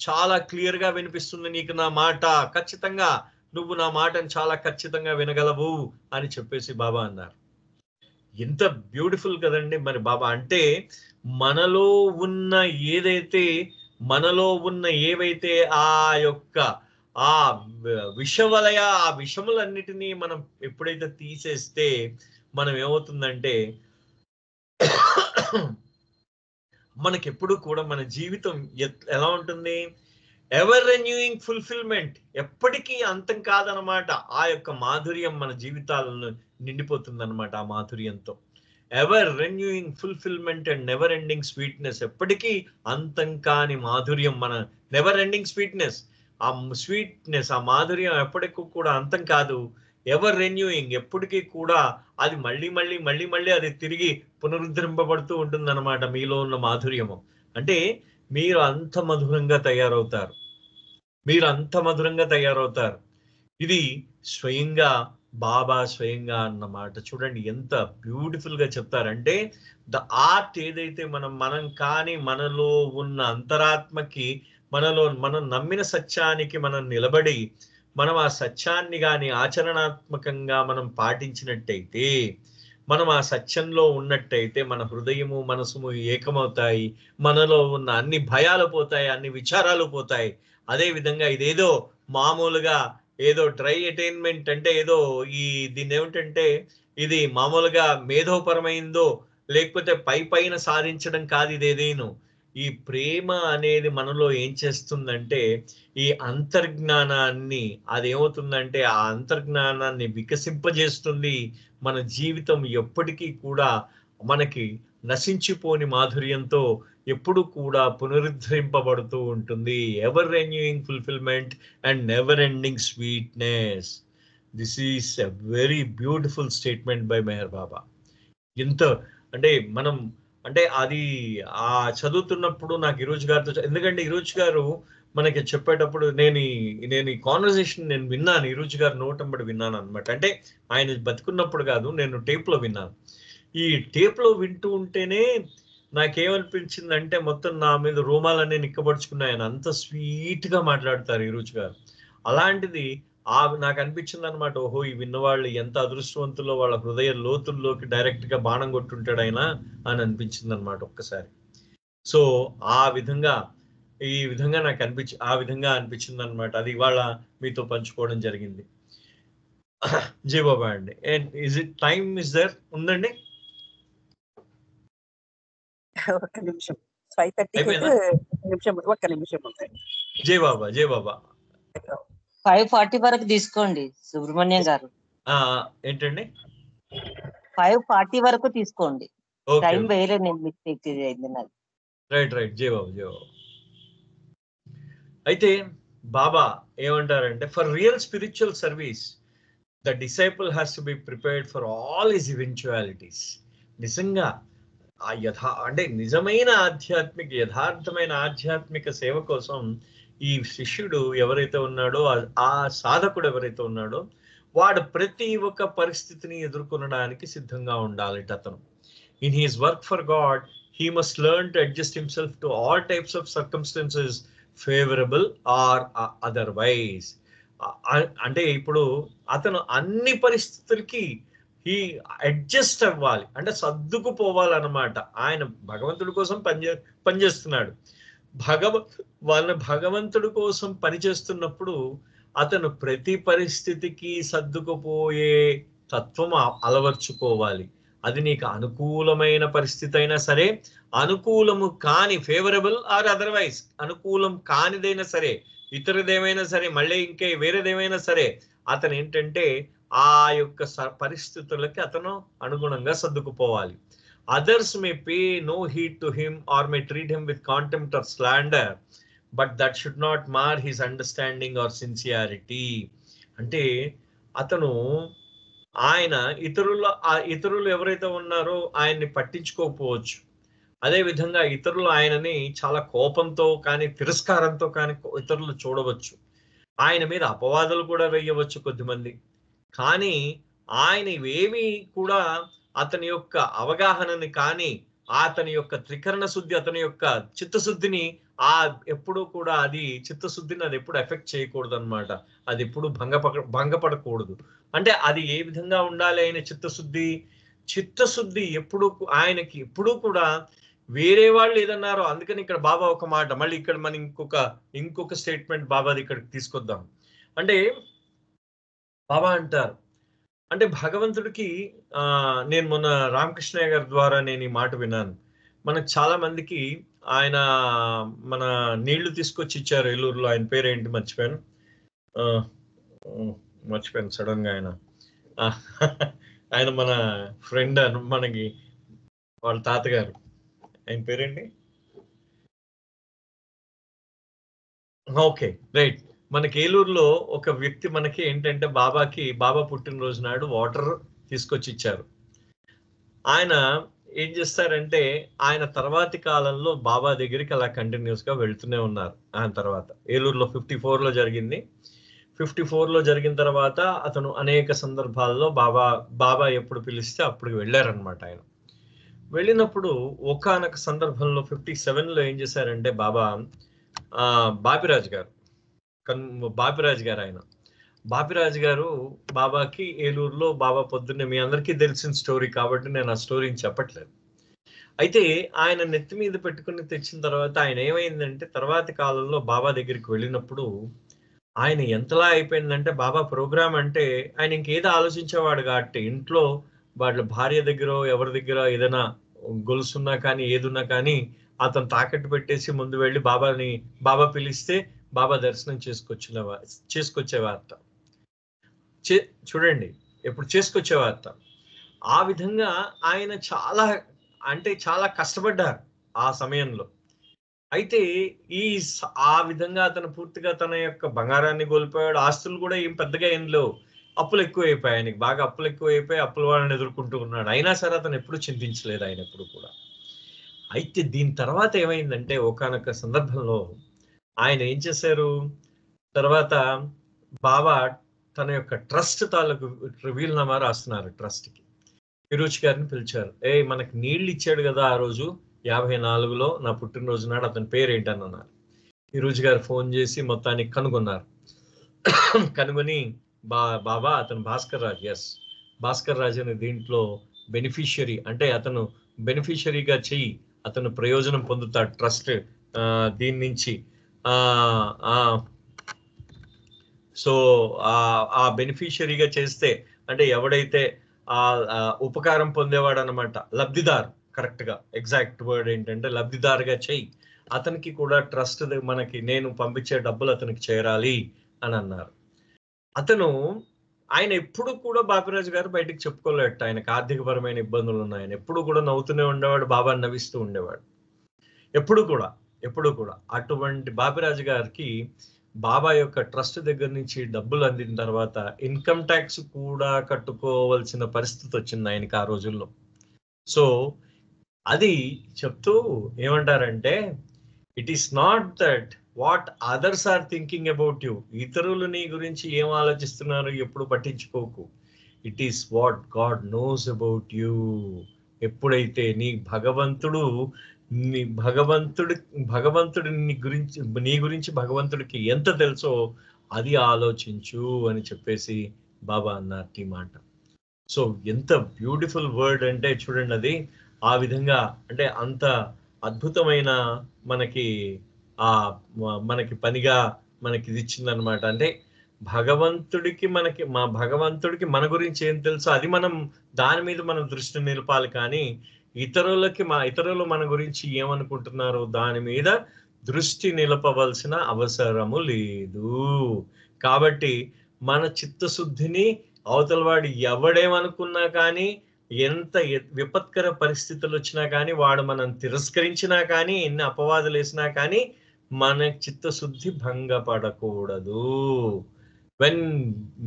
చాలా క్లియర్ గా వినిపిస్తుంది నీకు నా మాట. ఖచ్చితంగా నువ్వు నా మాటను చాలా ఖచ్చితంగా వినగలవు అని చెప్పేసి బాబా అన్నారు. ఎంత బ్యూటిఫుల్ కదండి. మరి బాబా అంటే మనలో ఉన్న ఏవైతే ఆ యొక్క ఆ విషవలయ, ఆ విషములన్నిటినీ మనం ఎప్పుడైతే తీసేస్తే మనం ఏమవుతుందంటే, మనకెప్పుడు కూడా మన జీవితం ఎలా ఉంటుంది? ఎవర్ రెన్యూయింగ్ ఫుల్ఫిల్మెంట్, ఎప్పటికీ అంతం కాదనమాట. ఆ యొక్క మాధుర్యం మన జీవితాలను నిండిపోతుంది అనమాట. ఆ మాధుర్యంతో ever renewing fulfilment and never ending sweetness, ఎప్పటికీ అంతం కాని మాధుర్యం, మన నెవర్ ఎండింగ్ స్వీట్నెస్. ఆ మాధుర్యం ఎప్పటికీ కూడా అంతం కాదు. ఎవర్ రెన్యూయింగ్, ఎప్పటికీ కూడా అది మళ్ళీ అది తిరిగి పునరుద్ధరింపబడుతూ ఉంటుంది అనమాట మీలో ఉన్న మాధుర్యము. అంటే మీరు అంత మధురంగా తయారవుతారు. ఇది స్వయంగా బాబా స్వయంగా అన్నమాట. చూడండి ఎంత బ్యూటిఫుల్ గా చెప్తారంటే, ద ఆర్ట్ ఏదైతే మనం కానీ మనలో ఉన్న అంతరాత్మకి, మనం నమ్మిన సత్యానికి మనం నిలబడి, మనం ఆ సత్యాన్ని కానీ ఆచరణాత్మకంగా మనం పాటించినట్టయితే, మనం ఆ సత్యంలో ఉన్నట్టయితే మన హృదయము మనసుము ఏకమవుతాయి. మనలో ఉన్న అన్ని భయాలు పోతాయి, అన్ని విచారాలు పోతాయి. అదే విధంగా ఇదేదో మామూలుగా ఏదో డ్రై అటైన్మెంట్ అంటే ఏదో దీన్ని ఏమిటంటే, ఇది మామూలుగా మేధోపరమైందో లేకపోతే పైన సాధించడం కాదు. ఇదేదేను ఈ ప్రేమ అనేది మనలో ఏం చేస్తుందంటే ఈ అంతర్జ్ఞానాన్ని, అదేమవుతుందంటే ఆ అంతర్జ్ఞానాన్ని వికసింపజేస్తుంది. మన జీవితం ఎప్పటికీ కూడా మనకి నశించిపోని మాధుర్యంతో ఎప్పుడు కూడా పునరుద్ధరింపబడుతూ ఉంటుంది. Ever renewing fulfilment and never ending sweetness. This is a very beautiful statement by Meher Baba. ఎంత అంటే మనం అంటే అది ఆ చదువుతున్నప్పుడు నాకు ఈరోజు గారితో, ఎందుకంటే ఈరోజు గారు మనకి చెప్పేటప్పుడు నేను ఈ కాన్వర్సేషన్ నేను విన్నాను, ఈరోజు గారు నోటంబడి విన్నాను అనమాట. అంటే ఆయన బతుకున్నప్పుడు కాదు, నేను టేప్ లో విన్నాను. ఈ టేప్ లో వింటూ ఉంటేనే నాకేమనిపించిందంటే మొత్తం నా మీద రోమాలన్నీ నిక్కబడుచుకున్నాయని, అంత స్వీట్ గా మాట్లాడతారు ఈరోజు గారు. అలాంటిది నాకు అనిపించింది అనమాట, ఓహో ఈ విన్నవాళ్ళు ఎంత అదృష్టవంతులో, వాళ్ళ హృదయ లోతుల్లోకి డైరెక్ట్ గా బాణం కొట్టుంటాడు ఆయన అని అనిపించింది అనమాట ఒక్కసారి. సో ఆ విధంగా ఈ విధంగా నాకు అనిపించింది అనమాట. అది ఇవాళ మీతో పంచుకోవడం జరిగింది. జై బాబా అండి. Is it time is there ఉందండి? ఒక్క నిమిషం, 5:30కి అయితే ఒక్క నిమిషం ఉంది. జై బాబా, జై బాబా. 5:40 వరకు తీసుకోండి సుబ్రహ్మణ్యం గారు. ఏంటండి? 5:40 వరకు తీసుకోండి. టైం ఓకే, వేరే, నేను మిస్టేక్ అయింది నాది. Right right. జై బాబా, జై బాబా. అయితే బాబా ఏమంటారంటే, for real spiritual service the disciple has to be prepared for all his eventualities. నిజంగా అంటే నిజమైన యథార్థమైన ఆధ్యాత్మిక సేవ కోసం ఈ శిష్యుడు ఎవరైతే ఉన్నాడో, ఆ సాధకుడు ఎవరైతే ఉన్నాడో, వాడు ప్రతి ఒక్క పరిస్థితిని ఎదుర్కొనడానికి సిద్ధంగా ఉండాలి అతను. In his work for God he must learn to adjust himself to all types of circumstances, favourable or otherwise. అంటే ఇప్పుడు అతను అన్ని పరిస్థితులకి ఈ అడ్జస్ట్ అవ్వాలి, అంటే సర్దుకుపోవాలన్నమాట. ఆయన భగవంతుడి కోసం పనిచేస్తున్నాడు. భగవంతుడి కోసం పనిచేస్తున్నప్పుడు అతను ప్రతి పరిస్థితికి సర్దుకుపోయే తత్వం అలవర్చుకోవాలి. అది నీకు అనుకూలమైన పరిస్థితి అయినా సరే, అనుకూలము కాని ఫేవరబుల్ ఆర్ అదర్వైజ్, అనుకూలం కానిదైనా సరే, ఇతరుదేమైనా సరే, మళ్ళీ ఇంకే వేరేదేమైనా సరే, అతను ఏంటంటే ఆ యొక్క పరిస్థితులకి అతను అనుగుణంగా సర్దుకుపోవాలి. Others may pay no heed to him or may treat him with contempt or slander, but that should not mar his understanding or sincerity. అంటే అతను ఇతరులు ఎవరైతే ఉన్నారో ఆయన్ని పట్టించుకోకపోవచ్చు. అదే విధంగా ఇతరులు ఆయనని చాలా కోపంతో కానీ, తిరస్కారంతో కానీ ఇతరులు చూడవచ్చు. ఆయన మీద అపవాదాలు కూడా వేయవచ్చు కొద్దిమంది. కానీ ఆయన ఇవేమీ కూడా అతని యొక్క అవగాహనని కానీ, అతని యొక్క త్రికరణ శుద్ధి, అతని యొక్క చిత్తశుద్ధిని ఎప్పుడు కూడా చిత్తశుద్ధిని అది ఎప్పుడు ఎఫెక్ట్ చేయకూడదు అనమాట. అది ఎప్పుడు భంగపడకూడదు. అంటే అది ఏ విధంగా ఉండాలి? ఆయన చిత్తశుద్ధి ఎప్పుడు ఆయనకి ఎప్పుడూ కూడా వేరే వాళ్ళు ఏదన్నారో. అందుకని ఇక్కడ బాబా ఒక మాట, మళ్ళీ ఇక్కడ మనం ఇంకొక స్టేట్మెంట్ బాబాది ఇక్కడికి తీసుకొద్దాం. అంటే బాబా అంటారు, అంటే భగవంతుడికి నేను మొన్న రామకృష్ణయ్య గారి ద్వారా నేను ఈ మాట విన్నాను. మనకు చాలా మందికి ఆయన మన నీళ్లు తీసుకొచ్చి ఇచ్చారు ఏలూరులో. ఆయన పేరేంటి మర్చిపోయాను సడన్ గా. ఆయన మన ఫ్రెండ్, మనకి వాళ్ళ తాతగారు, ఆయన పేరేంటి? Okay, right. మనకి ఏలూరులో ఒక వ్యక్తి మనకి ఏంటంటే బాబా పుట్టినరోజు నాడు వాటర్ తీసుకొచ్చి ఇచ్చారు. ఆయన ఏం చేస్తారంటే, ఆయన తర్వాతి కాలంలో బాబా దగ్గరికి అలా కంటిన్యూస్ గా వెళ్తూనే ఉన్నారు. ఆయన తర్వాత ఏలూరులో 54లో జరిగింది. 54లో జరిగిన తర్వాత అతను అనేక సందర్భాల్లో బాబా ఎప్పుడు పిలిస్తే అప్పుడు వెళ్ళారనమాట. ఆయన వెళ్ళినప్పుడు ఒకానొక సందర్భంలో 57లో ఏం చేశారంటే, బాపిరాజు గారు ఆయన బాపిరాజు గారు బాబాకి ఏలూరులో, బాబా పొద్దున్నే, మీ అందరికీ తెలిసిన స్టోరీ కాబట్టి నేను ఆ స్టోరీని చెప్పట్లేదు. అయితే ఆయన నెత్తి మీద పెట్టుకుని తెచ్చిన తర్వాత ఆయన ఏమైందంటే, తర్వాతి కాలంలో బాబా దగ్గరికి వెళ్ళినప్పుడు ఆయన ఎంతలా అయిపోయిందంటే, బాబా ప్రోగ్రామ్ అంటే ఆయన ఇంకేదో ఆలోచించేవాడు కాబట్టి, ఇంట్లో వాళ్ళ భార్య దగ్గర ఎవరి దగ్గర ఏదైనా గొలుసున్నా కానీ ఏదున్నా కానీ అతను తాకట్టు పెట్టేసి ముందు వెళ్ళి బాబా పిలిస్తే బాబా దర్శనం చేసుకొచ్చేవారట. చూడండి, ఎప్పుడు చేసుకొచ్చేవారట. ఆ విధంగా ఆయన చాలా కష్టపడ్డారు ఆ సమయంలో. అయితే ఆ విధంగా అతను పూర్తిగా తన యొక్క బంగారాన్ని కోల్పోయాడు. ఆస్తులు కూడా ఏం పెద్దగా ఏం లేవు. అప్పులు ఎక్కువైపోయాయి, ఆయనకి బాగా అప్పులు ఎక్కువైపోయి అప్పుల వాళ్ళని ఎదుర్కొంటూ ఉన్నాడు. అయినా సరే అతను ఎప్పుడు చింతించలేదు, ఆయన ఎప్పుడు కూడా. అయితే దీని తర్వాత ఏమైందంటే ఒకానొక సందర్భంలో ఆయన ఏం చేశారు, తర్వాత బాబా తన యొక్క ట్రస్ట్ తాలూకు వీలునామా రాస్తున్నారు ట్రస్ట్కి. ఫిరోజ్ గారిని పిలిచారు. మనకి నీళ్లు ఇచ్చాడు కదా ఆ రోజు 54లో నా పుట్టినరోజు నాడు, అతని పేరు ఏంటని అన్నారు. ఫిరోజ్ గారు ఫోన్ చేసి మొత్తానికి కనుగొన్నారు. కనుగొని బాబా అతను భాస్కర్ రాజ్, భాస్కర్ రాజ్ అనే దీంట్లో బెనిఫిషియరీ, అంటే అతను బెనిఫిషియరీగా చెయ్యి, అతను ప్రయోజనం పొందుతాడు ట్రస్ట్ దీని నుంచి. సో ఆ బెనిఫిషియరీగా చేస్తే, అంటే ఎవడైతే ఉపకారం పొందేవాడు అనమాట, లబ్ధిదారు, కరెక్ట్ గా ఎగ్జాక్ట్ వర్డ్ ఏంటంటే లబ్ధిదారుగా చెయ్యి, అతనికి కూడా ట్రస్ట్ నేను పంపించే డబ్బులు అతనికి చేరాలి అని అన్నారు. ఆయన ఎప్పుడు కూడా బాపిరాజు గారు బయటికి చెప్పుకోలేట, ఆయనకు ఆర్థికపరమైన ఇబ్బందులు ఉన్నాయని. ఎప్పుడు కూడా నవ్వుతూనే ఉండేవాడు, బాబాని నవ్విస్తూ ఉండేవాడు ఎప్పుడు కూడా. అటువంటి బాపిరాజు గారికి బాబా యొక్క ట్రస్ట్ దగ్గర నుంచి డబ్బులు అందిన తర్వాత ఇన్కమ్ ట్యాక్స్ కూడా కట్టుకోవాల్సిన పరిస్థితి వచ్చింది ఆయనకి ఆ రోజుల్లో. సో అది చెప్తూ ఏమంటారంటే, it is not that what others are thinking about you. ఇతరులు నీ గురించి ఏం ఆలోచిస్తున్నారు ఎప్పుడు పట్టించుకోకు. It is what God knows about you. ఎప్పుడైతే భగవంతుడు నీ గురించి భగవంతుడికి ఎంత తెలుసో అది ఆలోచించు అని చెప్పేసి బాబా అన్నారు ఈ మాట. సో ఎంత బ్యూటిఫుల్ వర్డ్ అంటే చూడండి, అది ఆ విధంగా, అంటే అంత అద్భుతమైన మనకి పనిగా మనకి ఇది ఇచ్చిందనమాట. అంటే భగవంతుడికి మన గురించి ఏం తెలుసో అది మనం దాని మీద మనం దృష్టి నిలపాలి, కానీ ఇతరులు మన గురించి ఏమనుకుంటున్నారో దాని మీద దృష్టి నిలపవలసిన అవసరము లేదు. కాబట్టి మన చిత్తశుద్ధిని అవతల వాడు ఎవడేమనుకున్నా కానీ, ఎంత విపత్కర పరిస్థితులు వచ్చినా కానీ, వాడు మనం తిరస్కరించినా కానీ, ఎన్ని అపవాదులు వేసినా కానీ మన చిత్తశుద్ధి భంగపడకూడదు. When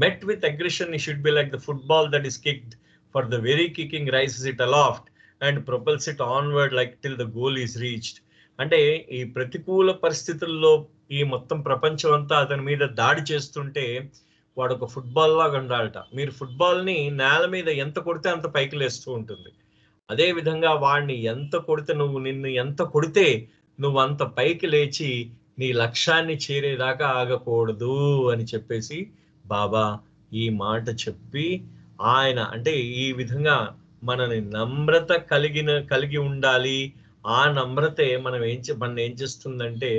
met with aggression, it should be like the football that is kicked, for the very kicking rises it aloft and propels it onward like till the goal is reached. అంటే ఈ ప్రతికూల పరిస్థితుల్లో ఈ మొత్తం ప్రపంచం అంతా అతని మీద దాడి చేస్తుంటే వాడు ఒక ఫుట్బాల్ లాగా ఉండాలట. మీరు ఫుట్బాల్ ని నేల మీద ఎంత కొడితే అంత పైకి లేస్తూ ఉంటుంది. అదే విధంగా వాడిని నిన్ను ఎంత కొడితే నువ్వు అంత పైకి లేచి నీ లక్ష్యాన్ని చేరేదాకా ఆగకూడదు అని చెప్పేసి బాబా ఈ మాట చెప్పి, ఆయన అంటే ఈ విధంగా మనని నమ్రత కలిగి ఉండాలి. ఆ నమ్రతే మనం ఏం చేస్తుందంటే,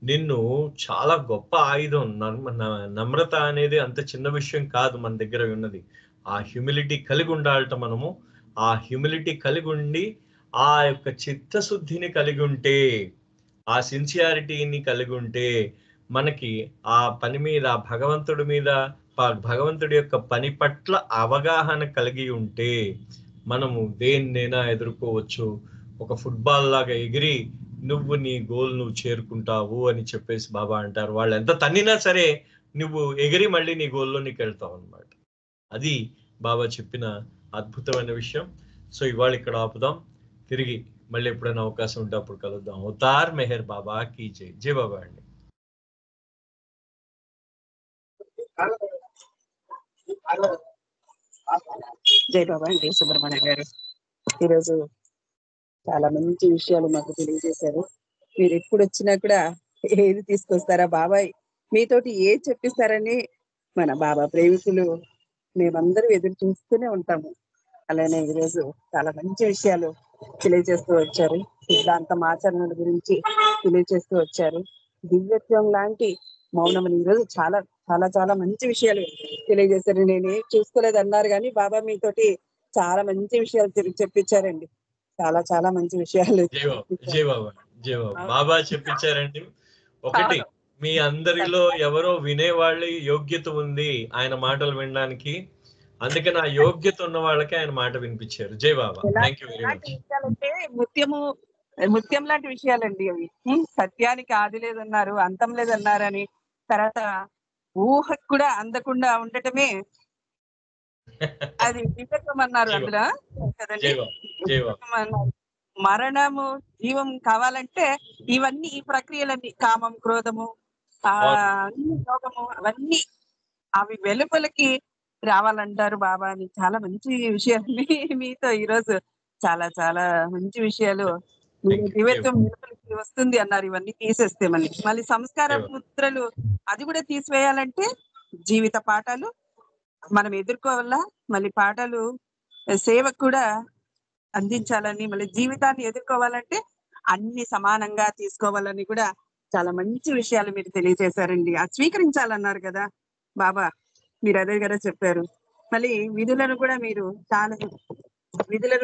నిన్ను చాలా గొప్ప ఆయుధం. నమ్రత అనేది అంత చిన్న విషయం కాదు మన దగ్గర ఉన్నది. ఆ హ్యూమిలిటీ కలిగి ఉండాలట మనము. ఆ హ్యూమిలిటీ కలిగి ఉండి ఆ యొక్క చిత్తశుద్ధిని కలిగి ఉంటే, ఆ సిన్సియారిటీని కలిగి ఉంటే, మనకి ఆ పని మీద భగవంతుడి యొక్క పని పట్ల అవగాహన కలిగి ఉంటే మనము దేన్నైనా ఎదుర్కోవచ్చు. ఒక ఫుట్బాల్ లాగా ఎగిరి నీ గోల్ నువ్వు చేరుకుంటావు అని చెప్పేసి బాబా అంటారు. వాళ్ళు ఎంత తన్నినా సరే నువ్వు ఎగిరి మళ్ళీ నీ గోల్లో నీకు వెళ్తావు అనమాట. అది బాబా చెప్పిన అద్భుతమైన విషయం. సో ఇవాళ ఇక్కడ ఆపుదాం. తిరిగి మళ్ళీ ఎప్పుడైనా అవకాశం ఉంటే అప్పుడు కలుద్దాం. అవతార్ మెహర్ బాబా కీ జై. జై బాబా అండి. జై బాబా అండి సుబ్రహ్మణ్య గారు. ఈరోజు చాలా మంచి విషయాలు మాకు తెలియజేశారు. మీరు ఎప్పుడు వచ్చినా కూడా ఏది తీసుకొస్తారా బాబాయ్, మీతోటి ఏది చెప్పిస్తారని మన బాబా ప్రేమికులు మేమందరూ ఎదురు చూస్తూనే ఉంటాము. అలానే ఈరోజు చాలా మంచి విషయాలు తెలియజేస్తూ వచ్చారు. సిద్ధాంతం ఆచరణ గురించి తెలియజేస్తూ వచ్చారు. దివ్యత్వం లాంటి మౌనమని ఈరోజు చాలా చాలా చాలా మంచి విషయాలు తెలియజేశారు. నేను ఏం చూసుకోలేదు అన్నారు కానీ బాబా మీతోటి చాలా మంచి విషయాలు చెప్పించారండి. చాలా చాలా మంచి విషయాలు. జై బాబా. బాబా చెప్పించారండి. ఒకటి, అవును. మీ అందరిలో ఎవరో వినేవాళ్ళ యోగ్యత ఉంది ఆయన మాటలు వినడానికి. అందుకని ఆ యోగ్యత ఉన్న వాళ్ళకి ఆయన మాట వినిపించారు. జై బాబా. థ్యాంక్ యూ వెరీ ఎలాంటి మచ్. విషయాలంటే ముత్యం లాంటి విషయాలండి అవి. సత్యానికి ఆది లేదన్నారు, అంతం లేదన్నారని, తర్వాత ఊహకు కూడా అందకుండా ఉండటమే అది వివేకం అన్నారు అందులో కదండి. జై బాబా. వివేకం అన్నారు. మరణము జీవం కావాలంటే ఇవన్నీ ఈ ప్రక్రియలన్నీ కామం, క్రోధము, అన్ని యోగము అవన్నీ అవి వెలుపలికి రావాలంటారు బాబా అని. చాలా మంచి విషయాలు మీతో ఈరోజు చాలా చాలా మంచి విషయాలు. మీరు దివ్యత్వం వెలుపలికి వస్తుంది అన్నారు. ఇవన్నీ తీసేస్తే మళ్ళీ సంస్కార ముద్రలు అది కూడా తీసివేయాలంటే జీవిత పాఠాలు మనం ఎదుర్కోవాలా. మళ్ళీ పాఠాలు సేవకు కూడా అందించాలని, మళ్ళీ జీవితాన్ని ఎదుర్కోవాలంటే అన్ని సమానంగా తీసుకోవాలని కూడా చాలా మంచి విషయాలు మీరు తెలియజేశారండి. అది స్వీకరించాలన్నారు కదా బాబా, మీరు అదే కదా చెప్పారు. మళ్ళీ విధులను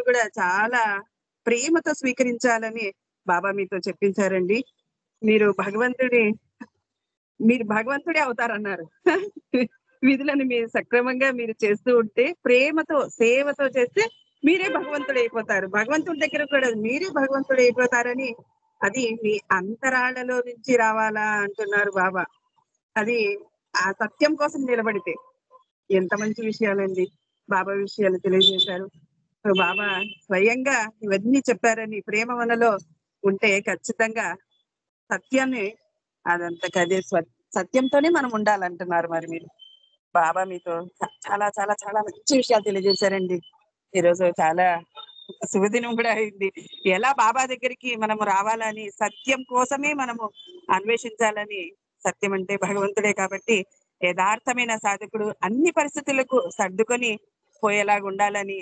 కూడా చాలా ప్రేమతో స్వీకరించాలని బాబా మీతో చెప్పించారండి. మీరు భగవంతుడే అవుతారన్నారు. విధులను మీరు సక్రమంగా మీరు చేస్తూ ఉంటే, ప్రేమతో సేవతో చేస్తే మీరే భగవంతుడు అయిపోతారు. భగవంతుడి దగ్గర కూడా మీరే భగవంతుడు అయిపోతారని, అది మీ అంతరాళలో నుంచి రావాలా అంటున్నారు బాబా. అది ఆ సత్యం కోసం నిలబడితే ఎంత మంచి విషయాలండి. బాబా విషయాలు తెలియజేశారు. సో బాబా స్వయంగా ఇవన్నీ చెప్పారని ప్రేమ మనలో ఉంటే ఖచ్చితంగా సత్యాన్ని అదంతకదే సత్యంతోనే మనం ఉండాలంటున్నారు. మరి మీరు బాబా మీతో చాలా చాలా చాలా మంచి విషయాలు తెలియజేశారండి. ఈరోజు చాలా శుభదినం కూడా అయింది. ఎలా బాబా దగ్గరికి మనము రావాలని, సత్యం కోసమే మనము అన్వేషించాలని. సత్యం అంటే భగవంతుడే కాబట్టి యథార్థమైన సాధకుడు అన్ని పరిస్థితులకు సర్దుకొని పోయేలాగా ఉండాలని,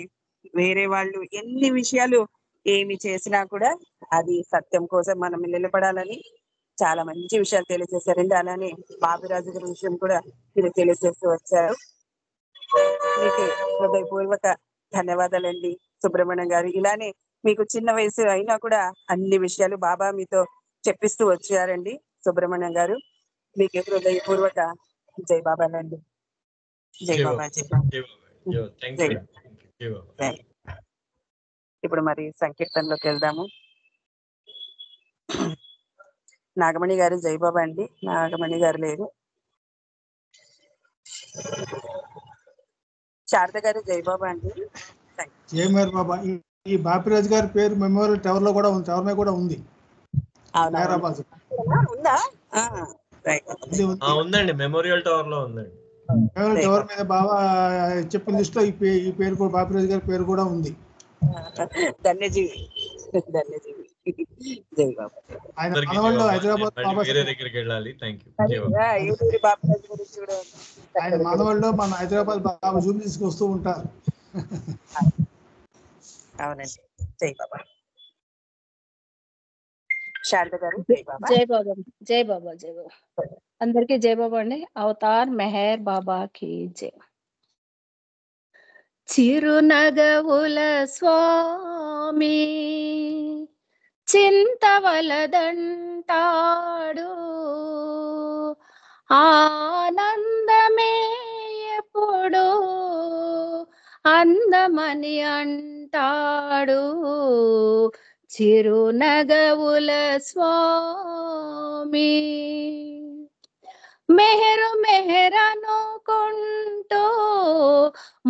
వేరే వాళ్ళు ఎన్ని విషయాలు ఏమి చేసినా కూడా అది సత్యం కోసం మనం నిలబడాలని చాలా మంచి విషయాలు తెలియజేశారండి. అలానే బాబురాజు గారి విషయం కూడా మీరు తెలియజేస్తూ వచ్చారు. మీకు హృదయపూర్వక ధన్యవాదాలండి సుబ్రహ్మణ్యం గారు. ఇలానే మీకు చిన్న వయసు అయినా కూడా అన్ని విషయాలు బాబా మీతో చెప్పిస్తూ వచ్చారండి సుబ్రహ్మణ్యం గారు. మీకు హృదయపూర్వక జై బాబాలండి. జై బాబా. జై బాబా. ఇప్పుడు మరి సంకీర్తనలోకి వెళ్దాము. నాగమణి గారు జై బాబా అండి. నాగమణి గారు లేరు. శారద గారు జై బాబా అండి. జయమేర్ బాబా. ఈ బాపిరాజు గారి పేరు మెమోరియల్ టవర్ లో కూడా ఉంది, టవర్ మీద కూడా ఉంది. ఉందా? ఉందండి, మెమోరియల్ టవర్ లో ఉందండి. మెమోరియల్ టవర్ మీద బాబా చెప్పిన లిస్ట్ లో ఈ పేరు కూడా, బాపిరాజు గారి పేరు కూడా ఉంది. ధన్యజీవి. జై బాబా. ఆయన మనవాళ్ళు హైదరాబాద్ బాబా దగ్గరికి వెళ్ళాలి. ఆయన మనవాళ్ళు మన హైదరాబాద్ బాబా జూమ్ తీసుకొస్తూ ఉంటారు. అవునండి. జై బాబా. శారద గారు జై బాబా. జై బాబా. జై బాబా. అందరికీ జై బాబా అండి. అవతార్ మెహర్ బాబా కి జై. చిరునగవుల స్వామి చింతవలదంటాడు, ఆనందమే ఎప్పుడు అందమని అంటాడు. చిరునగవుల స్వామి మెహరు మెహరనుకుంటూ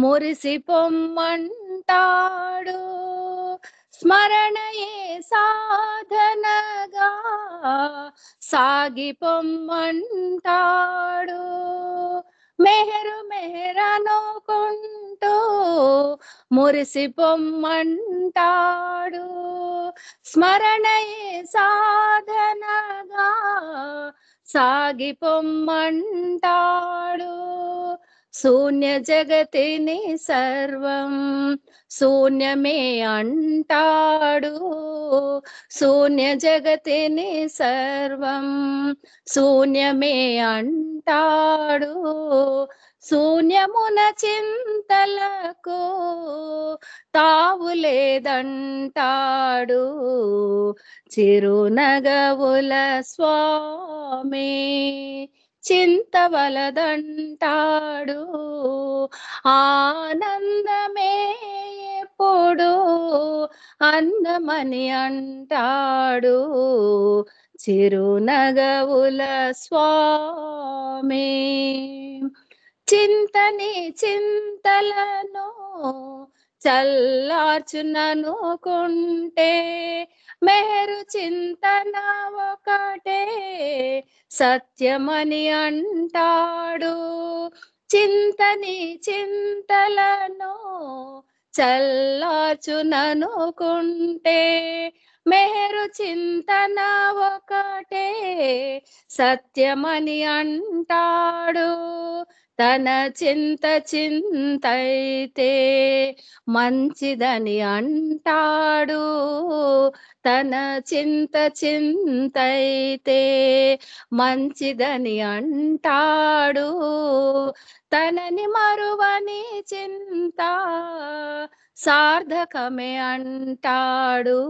మురిసి పొమ్మంటాడు. స్మరణయే సాధనగా సాగి పొమ్మంటాడు. మెహరు మెహరనుకుంటూ మురిసి పొమ్మంటాడు. స్మరణయే సాధనగా సాగి పొమ్మంటాడు. శూన్య జగతిని సర్వం శూన్యమే అంటాడు. శూన్య జగతిని సర్వం శూన్యమే అంటాడు. శూన్యమున చింతలకు తావులేదంటాడు చిరునగవుల స్వామి చింతవలదంటాడు ఆనందమే ఎప్పుడు అందమని అంటాడు చిరునగవుల స్వామి చింతని చింతలను చల్లార్చుననుకుంటే మెహరు చింతన ఒకటే సత్యమని అంటాడు చింతని చింతలను చల్లార్చుననుకుంటే మెహరు చింతన ఒకటే సత్యమని అంటాడు తన చింత చింతైతే మంచిదని అంటాడు తన చింత చింతైతే మంచిదని అంటాడు తనని మరువని చింత సార్థకమే అంటాడు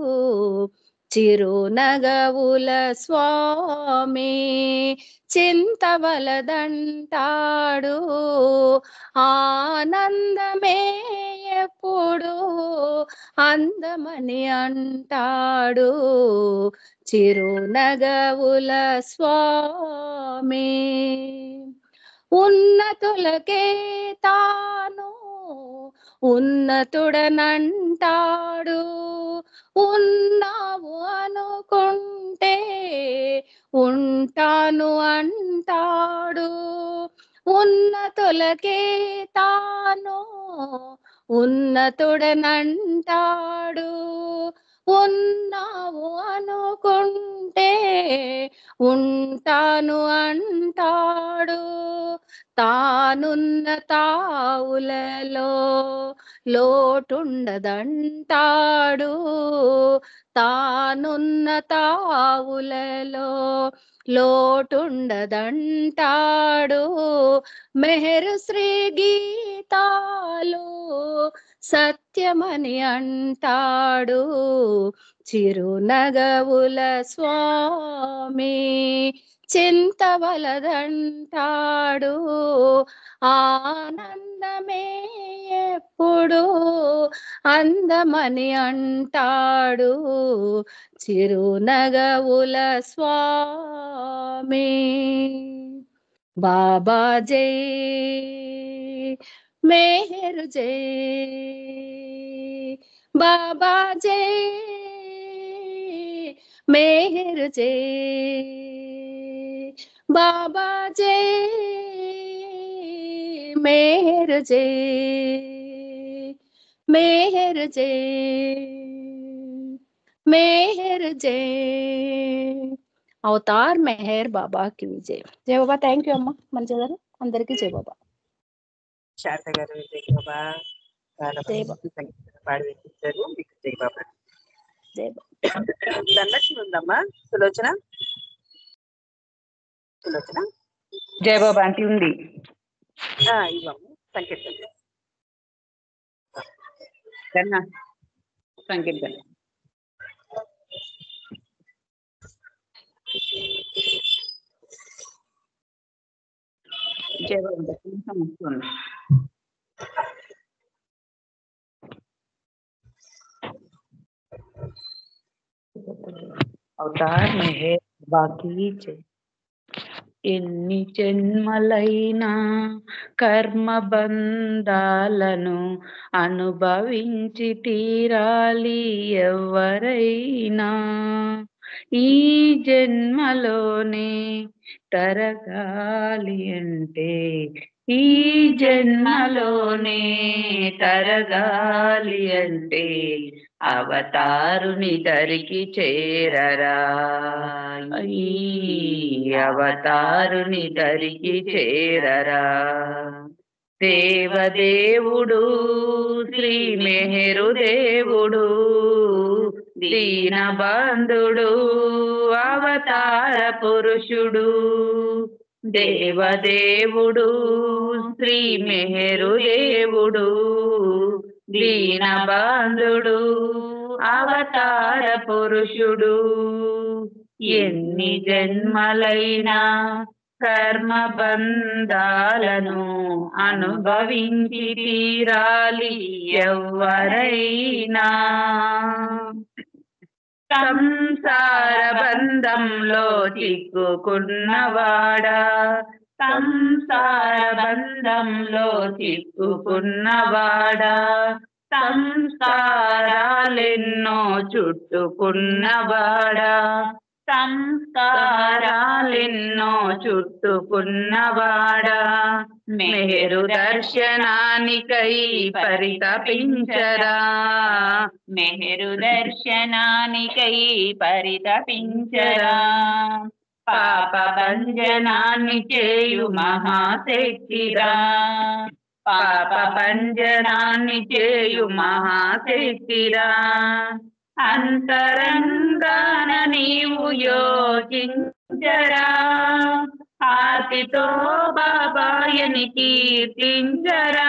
చిరునగవుల స్వామి చింతవలదంటాడు ఆనందమే ఎప్పుడు అందమని అంటాడు చిరునగవుల స్వామి ఉన్నతులకే తాను ఉన్నతుడనంటాడు ఉన్నావు అనుకుంటే ఉంటాను అంటాడు ఉన్నతులకే తాను ఉన్నతుడనంటాడు ఉన్నావు అనుకుంటే ఉంటాను అంటాడు తానున్న తావులలో లోటుండదంటాడు తానున్న తావులలో లోటుండదంటాడు మెహరు శ్రీ గీతాలు సత్యమని అంటాడు చిరునగవుల స్వామి చింతవలదంటాడు ఆనందమే ఎప్పుడు అందమని అంటాడు చిరునగవుల స్వామి బాబా జై మెహరు జై బాబా జై మెహరు జై బాబా జై మెహరు జై మెహరు జై మెహరు జై అవతార్ మెహర్ బాబాకి జై జై బాబా థ్యాంక్ యూ అమ్మ మంచిగా గారు అందరికీ జై బాబా శారద గారు జై బాబా చాలా జై మంచి సంగీతం పాడి వినిపించారు మీకు జై బాబా జై బాబా ధనలక్ష్మి ఉందమ్మా సులోచన సులోచన జయ బాబా ఆంటీ ఉంది. ఇవ్వము సంకీర్తన కన్నా సంకీర్తన. జయ బాబా వస్తుంది. అవతార్ మెహర్ బాకీ జై. ఎన్ని జన్మలైనా కర్మ బంధాలను అనుభవించి తీరాలి ఎవరైనా. ఈ జన్మలోనే తరగాలి అంటే ఈ జన్మలోనే తరగాలి అంటే అవతారుని దరికి చేరరా. ఈ అవతారుని దరికి చేరరా. దేవదేవుడు శ్రీ మెహరు దేవుడు దీనబంధుడు అవతార పురుషుడు. దేవదేవుడు శ్రీ మెహరు దేవుడు దీనబంధుడు అవతార పురుషుడు ఎన్ని జన్మలైనా కర్మ బంధాలను అనుభవించి తీరాలి ఎవ్వరైనా సంసార బంధంలో చిక్కుకున్నవాడా సంసార బంధంలో చిక్కుకున్నవాడా సంస్కారాలెన్నో చుట్టుకున్నవాడా సంస్కారాలెన్నో చుట్టుకున్నవాడా మెహరు దర్శనానికై పరితపించరా మెహరు దర్శనానికై పరితపించరా పాప భంజనాన్ని చేయు మహాశక్తిరా పాప భంజనాన్ని చేయు మహాశక్తిరా అంతరంగాన నీవు యోచించరా ఆర్తితో బాబాయని కీర్తించరా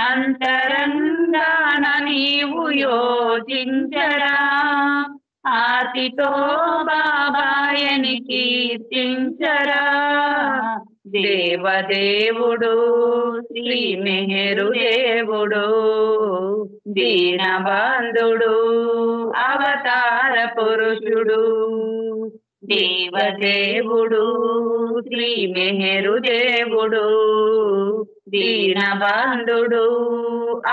అంతరంగాన నీవు యోచించరా ఆర్తితో బాబాయని కీర్తించరా దేవదేవుడు శ్రీ మెహరు దేవుడు దీనబంధుడు అవతార పురుషుడు దేవదేవుడు శ్రీ మెహరు దేవుడు దీనబంధుడు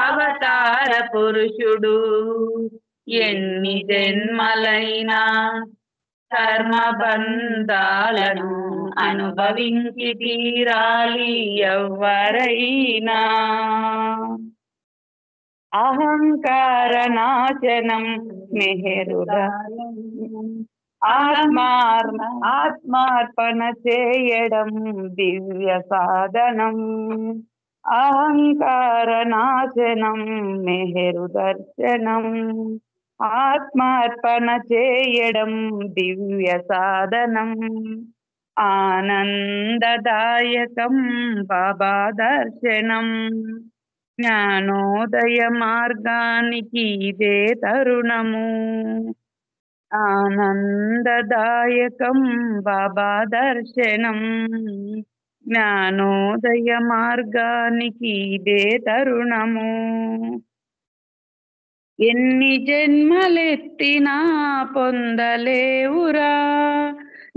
అవతార పురుషుడు ఎన్ని జన్మలైనా కర్మ బంధాలను అనుభవించి తీరాలి ఎవ్వరైనా అహంకార నాశనం మెహరుదా ఆత్మార్పణ చేయడం దివ్య సాధనం అహంకార నాశనం మెహరు దర్శనం ఆత్మార్పణ చేయడం దివ్య సాధనం ఆనందదాయకం బాబా దర్శనం జ్ఞానోదయ మార్గానికి ఇదే తరుణము ఆనందదాయకం బాబా దర్శనం జ్ఞానోదయ మార్గానికి ఇదే తరుణము ఎన్ని జన్మలెత్తినా పొందలేవురా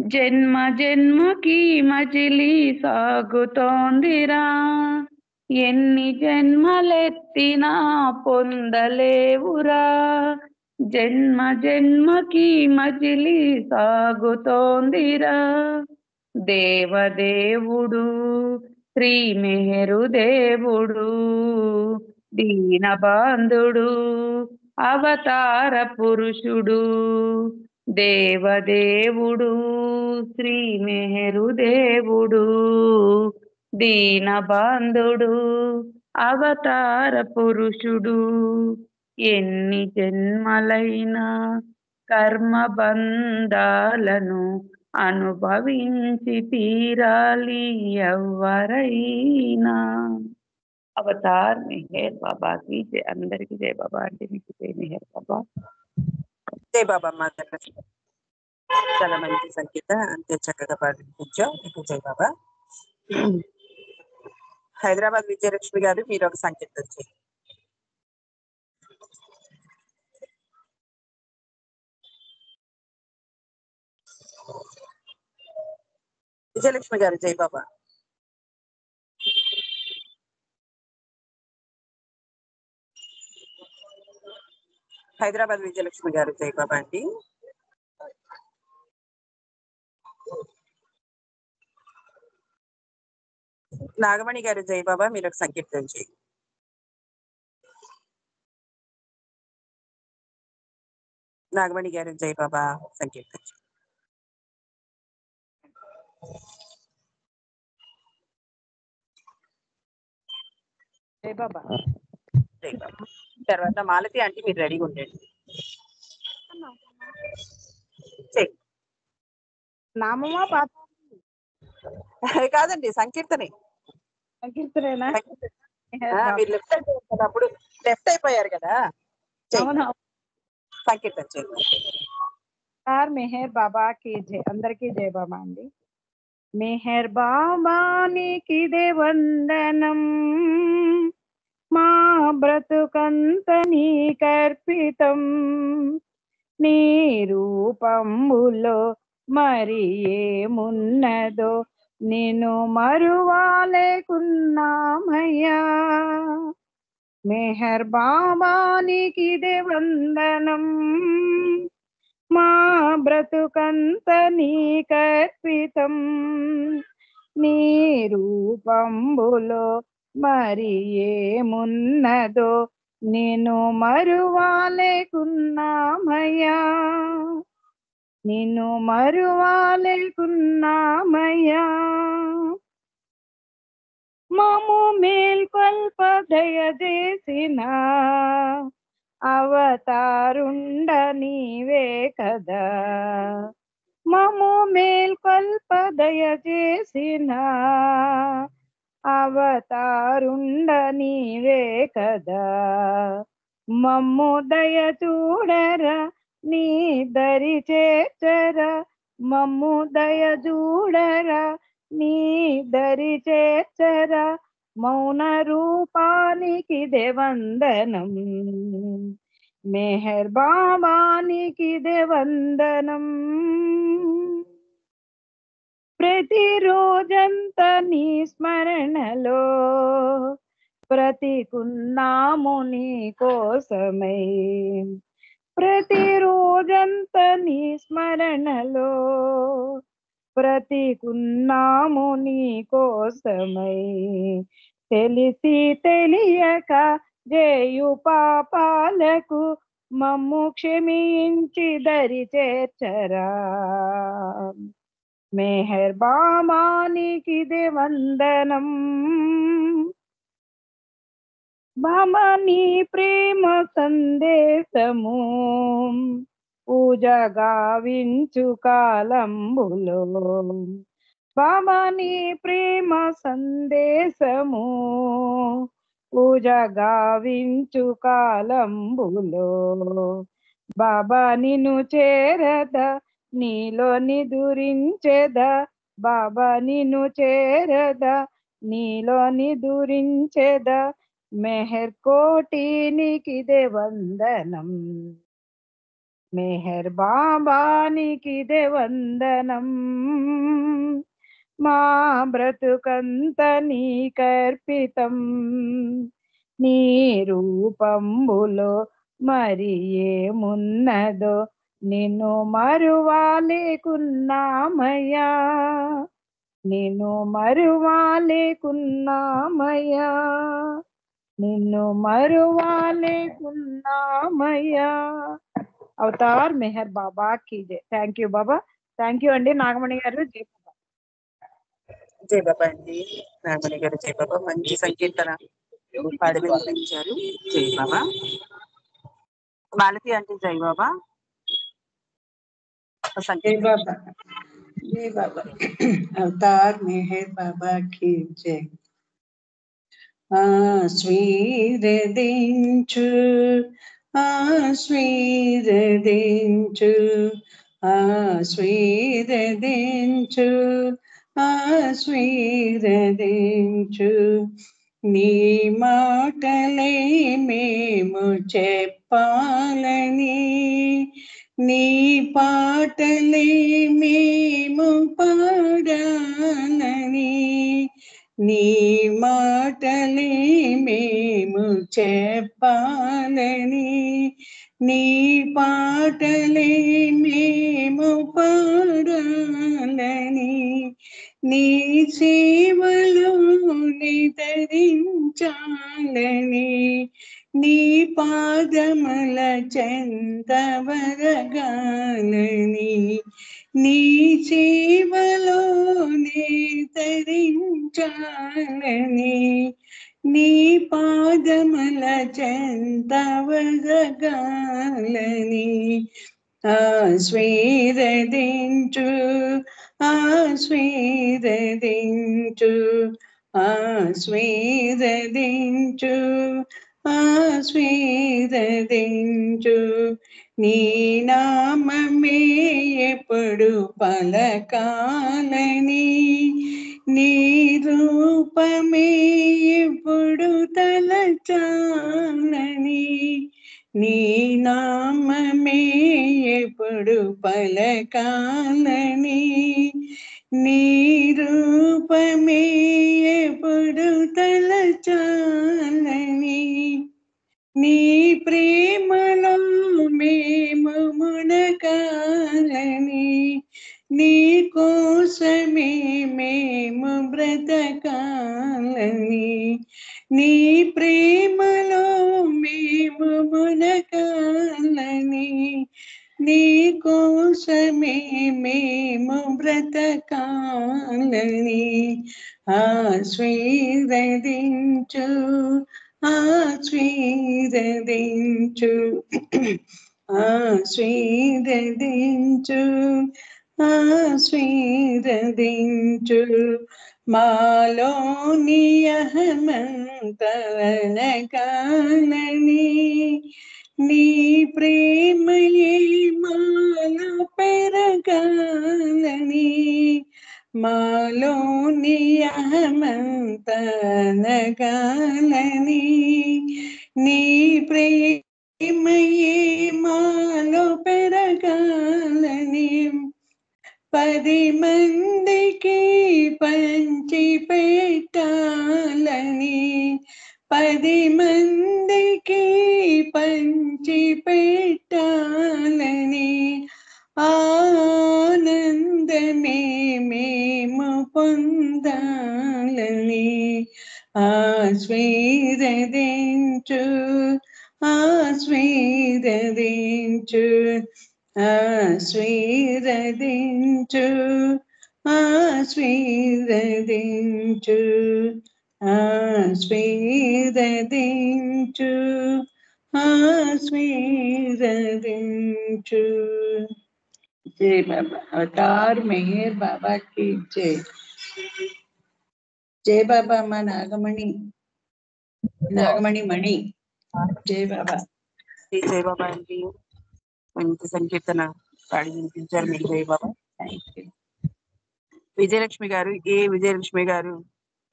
జన్మ జన్మకి మజిలీ సాగుతోందిరా ఎన్ని జన్మలెత్తినా పొందలేవురా జన్మ జన్మకి మజిలీ సాగుతోందిరా దేవదేవుడు శ్రీ మెహరు దేవుడు దీనబంధుడు అవతార పురుషుడు దేవదేవుడు శ్రీ మెహరు దేవుడు దీనబంధుడు అవతార పురుషుడు ఎన్ని జన్మలైనా కర్మ బంధాలను అనుభవించి తీరాలి ఎవ్వరైనా అవతార్ మెహర్ బాబాకి జై అందరికి జై బాబా అంటే మీకు జై మెహర్ బాబా జై బాబా మాత చాలా మంచి సంగీత అంతే చక్కగా పాటించావు మీకు జై బాబా హైదరాబాద్ విజయలక్ష్మి గారు మీరు ఒక సంకీర్తన చేయండి విజయలక్ష్మి గారు జై బాబా హైదరాబాద్ విజయలక్ష్మి గారు జై బాబా అండి నాగమణి గారు జై బాబా మీరు ఒక సంకీర్తన చేయండి నాగమణి గారు జై బాబా సంకీర్తన చేయండి జై బాబా జై బాబా తర్వాత మాలతి అంటే మీరు రెడీగా ఉండండి చెయ్యి నామమా పాట కాదండి, సంకీర్తనే. సంకీర్తనేనా? మీరు లెఫ్ట్ అయిపోయారు కదా, అప్పుడు లెఫ్ట్ అయిపోయారు కదా. అవును. సంకీర్తన చేయండి. సార్ మెహర్ బాబాకి జై. అందరికీ జై బాబా అండి. మెహర్ బాబానికి దే వందనం, మా బ్రతుకంత నీకర్పితం, నీ రూపంబులో మరి ఏమున్నదో నిన్ను మరువాలేకున్నామయ్యా. మెహర్ బాబానికి దే వందనం, మా బ్రతుకంత నీకర్పితం, నీ రూపంబులో మరి ఏమున్నదో నిన్ను మరువాలేకున్నామయ్యా, నిన్ను మరువాలేకున్నామయ్యా. మము మేల్కొల్ప దయచేసిన అవతారుండ నీవే కదా, మము మేల్కొల్ప దయచేసిన అవతారుండ నీవే కదా, మమ్ము దయ చూడరా నీ దరి చేర్చరా, మమ్ము దయ చూడరా నీ దరి చేర్చరా, మౌన రూపానికి దే వందనం, మెహర్ బాబానికి దే వందనం. ప్రతిరోజంత నీ స్మరణలో బ్రతికున్నాము నీ కోసమై, ప్రతిరోజంత నీ స్మరణలో బ్రతికున్నాము నీ కోసమై, తెలిసి తెలియక చేయు పాపాలకు మమ్ము క్షమించి దరి చేర్చరా, మెహర్ బాబానికి దే వందనం. బాబా నీ ప్రేమ సందేశము పూజ గావించు కాలంబులో, బాబా నీ ప్రేమ సందేశము పూజ గావించు కాలంబులో, బాబా నిన్ను చేరదా నీలో నిదురించెదా, బాబా నిన్ను చేరదా నీలో నిదురించెదా, మెహర్ కోటినికి దే వందనం, మెహర్ బాబానికి దే వందనం. మా బ్రతుకంత నీకర్పితం, నీ రూపంబులో మరి ఏమున్నదో నిన్ను మరువాలేకున్నామయ్యా, నిన్ను మరువాలేకున్నామయ్యా, నిన్ను మరువాలేకున్నామయ్యా. అవతార్ మెహర్ బాబా కీ జై. Thank you Baba. Thank you అండి నాగమణి గారు. జై బాబా. జై బాబా అండి. నాగమణి గారు జై బాబా. మంచి సంకీర్తన పాడి వినిపించారు. జై బాబా. మాలతి అంటే జై బాబా. जय बाबा, जय बाबा। अवतार मेहर बाबा की जय। ఆశీర్వదించు ఆశీర్వదించు ఆశీర్వదించు ఆశీర్వదించు, నీ మాటలే మేము చెప్పాలని, నీ పాటలే మేము పాడాలని, నీ మాటలే మేము చెప్పాలని, నీ పాటలే మేము పాడాలని, నీ సేవలో నితరించాలని, నీ పాదముల చెంతవరగాలని, నీ సేవలో నితరించాలని, నీ పాదముల చెంతవరగాలని, ఆశీర్వదించు ఆశీర్వదించు ఎప్పుడు పలకాలని నీ రూపమే ఎప్పుడు తలచాలని నీ నామమే ఎప్పుడు పలకాలని నీ రూపమే ఎప్పుడు తలచాలని నీ ప్రేమలో మేము మునకాలని నీ కోసమే మేము బ్రతకాలని నీ ప్రేమలో మేము మునకాలని నీ కోసమే మేము బ్రతకాలని ఆశీర్వదించు ఆశీర్వదించు ఆశీర్వదించు ఆశీర్వదించు మాలోని అహమంతనకాలని నీ ప్రేమయే మాలో పెరగాలని మాలోని అహమంతనగాలని నీ ప్రేమయే మాలో పెరగాలని 10 మందికి పంచి పెట్టాలని 10 మందికి పంచి పెట్టాలని ఆనందమే మేము పొందాలని ఆశీర్వదించు ఆశీర్వదించు ఆశీర్వదించు ఆశీర్వదించు ఆశీర్వదించు ఆశీర్వదించు జై బాబా అవతార్ మెహర్ బాబా की जय జై బాబా అమ్మ నాగమణి మణి జై బాబా జై బాబా అండి. మంచి సంకీర్తన పాడి వినిపించారు మీరు. జై బాబా. Thank you. విజయలక్ష్మి గారు, విజయలక్ష్మి గారు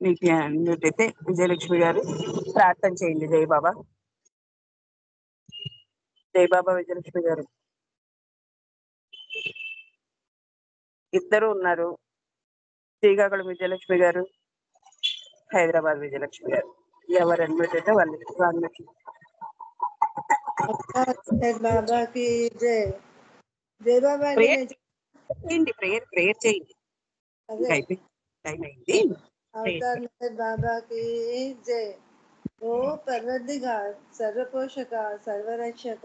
మీకు అన్నట్టయితే విజయలక్ష్మి గారు ప్రార్థన చేయండి. జై బాబా. జై బాబా. విజయలక్ష్మి గారు ఇద్దరు ఉన్నారు. శ్రీకాకుళం విజయలక్ష్మి గారు, హైదరాబాద్ విజయలక్ష్మి గారు. ఎవరు అన్నట్టయితే వాళ్ళు బాబా కి జై. జై బాబా అండి. ప్రేయర్ చేయండి. అదే టైం అయింది. అవతార్ మెహర్ బాబా కి జై. ఓ పర్వదిగార్, సర్వపోషక, సర్వరక్షక,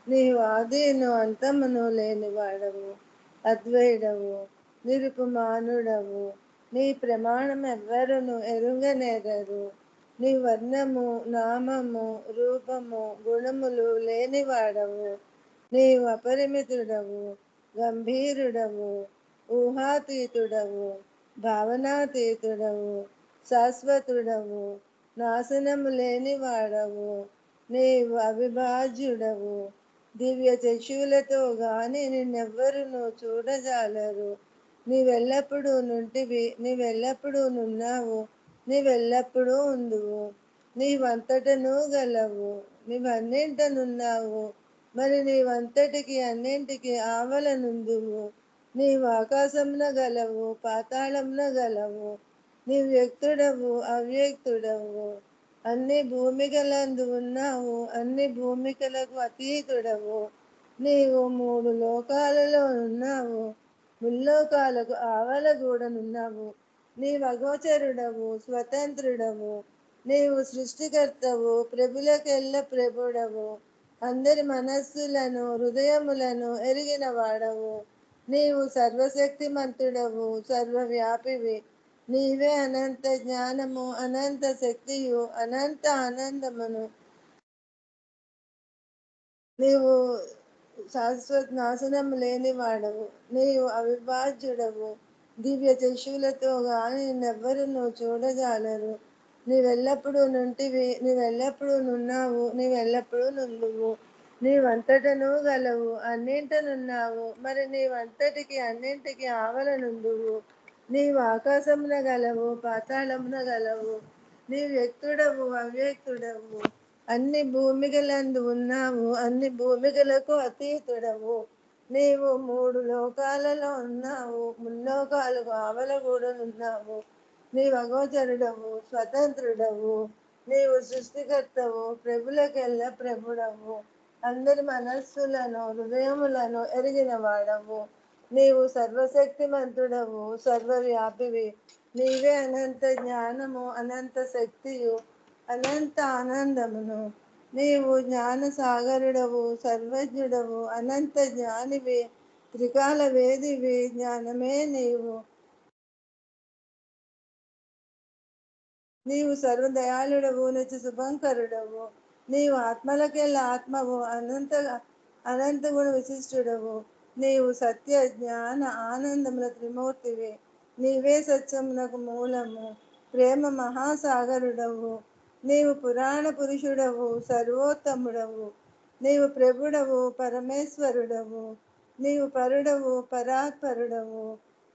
నీవు ఆదిను అంతమును లేని వాడవు, అద్వైడవు, నిరుపమానుడవు. నీ ప్రమాణం ఎవ్వరును ఎరుంగనేరరు. నీ వర్ణము, నామము, రూపము, గుణములు లేనివాడవు. నీవు అపరిమితుడవు, గంభీరుడవు, ఊహాతీతుడవు, భావనాతీతుడవు, శాశ్వతుడవు, నాశనము లేనివాడవు. నీవు అవిభాజ్యుడవు. దివ్య చక్షువులతో గాని నిన్నెవ్వరును చూడజాలరు. నీవెల్లప్పుడూ నుంటివి, నీవెల్లప్పుడూ నున్నావు, నీవెల్లప్పుడూ ఉందువు. నీవంతటను గలవు, నీవన్నింటనున్నావు, మరి నీవంతటికి అన్నింటికి ఆవలనుందువు. నీవు ఆకాశమున గలవు, పాతాళమున గలవు. నీవు వ్యక్తుడవు, అవ్యక్తుడవు, అన్ని భూమికలందు ఉన్నావు, అన్ని భూమికలకు అతీతుడవు. నీవు 3 లోకాలలో ఉన్నావు, ముల్లోకాలకు ఆవలగూడనున్నావు. నీవు అగోచరుడవు, స్వతంత్రుడవు. నీవు సృష్టికర్తవు, ప్రభులకెల్ల ప్రభుడవు. అందరి మనస్సులను, హృదయములను ఎరిగిన వాడవు. నీవు సర్వశక్తిమంతుడవు, సర్వవ్యాపివి. నీవే అనంత జ్ఞానము, అనంత శక్తియు, అనంత ఆనందమును. నీవు శాశ్వత నాశనము లేనివాడవు. నీవు అవిభాజ్యుడవు. దివ్య చక్షువులతో గాని నిన్నెవ్వరును చూడజాలరు. నీవెల్లప్పుడూ నుంటివి, నీవెల్లప్పుడూ నున్నావు, నీవెల్లప్పుడూ నుండువు. నీవంతటను గలవు, అన్నింటనున్నావు, మరి నీవంతటికి అన్నింటికి ఆవలనుందువు. నీవు ఆకాశమున గలవు, పాతాళమున గలవు, నీ వ్యక్తుడవు, అవ్యక్తుడవు, అన్ని భూమిగలందు ఉన్నావు, అన్ని భూమిగలకు అతీతుడవు. నీవు 3 లోకాలలో ఉన్నావు, ముల్లోకాలకు ఆవలగూడనున్నావు. నీవు అగోచరుడవు, స్వతంత్రుడవు, నీవు సృష్టికర్తవు, ప్రభులకెల్లా ప్రభుడవు, అందరి మనస్సులను హృదయములను ఎరిగిన వాడవు. నీవు సర్వశక్తిమంతుడవు, సర్వవ్యాపివి, నీవే అనంత జ్ఞానము, అనంత శక్తియు, అనంత ఆనందమును. నీవు జ్ఞాన సాగరుడవు, సర్వజ్ఞుడవు, అనంత జ్ఞానివి, త్రికాల వేదివి, జ్ఞానమే నీవు. నీవు సర్వదయాళుడవు, నిత్య శుభంకరుడవు, నీవు ఆత్మలకెల్లా ఆత్మవు, అనంత గుణ విశిష్టుడవు. నీవు సత్య జ్ఞాన ఆనందముల త్రిమూర్తివి, నీవే సత్యమునకు మూలము, ప్రేమ మహాసాగరుడవు. నీవు పురాణ పురుషుడవు, సర్వోత్తముడవు, నీవు ప్రభుడవు, పరమేశ్వరుడవు, నీవు పరుడవు, పరాత్పరుడవు,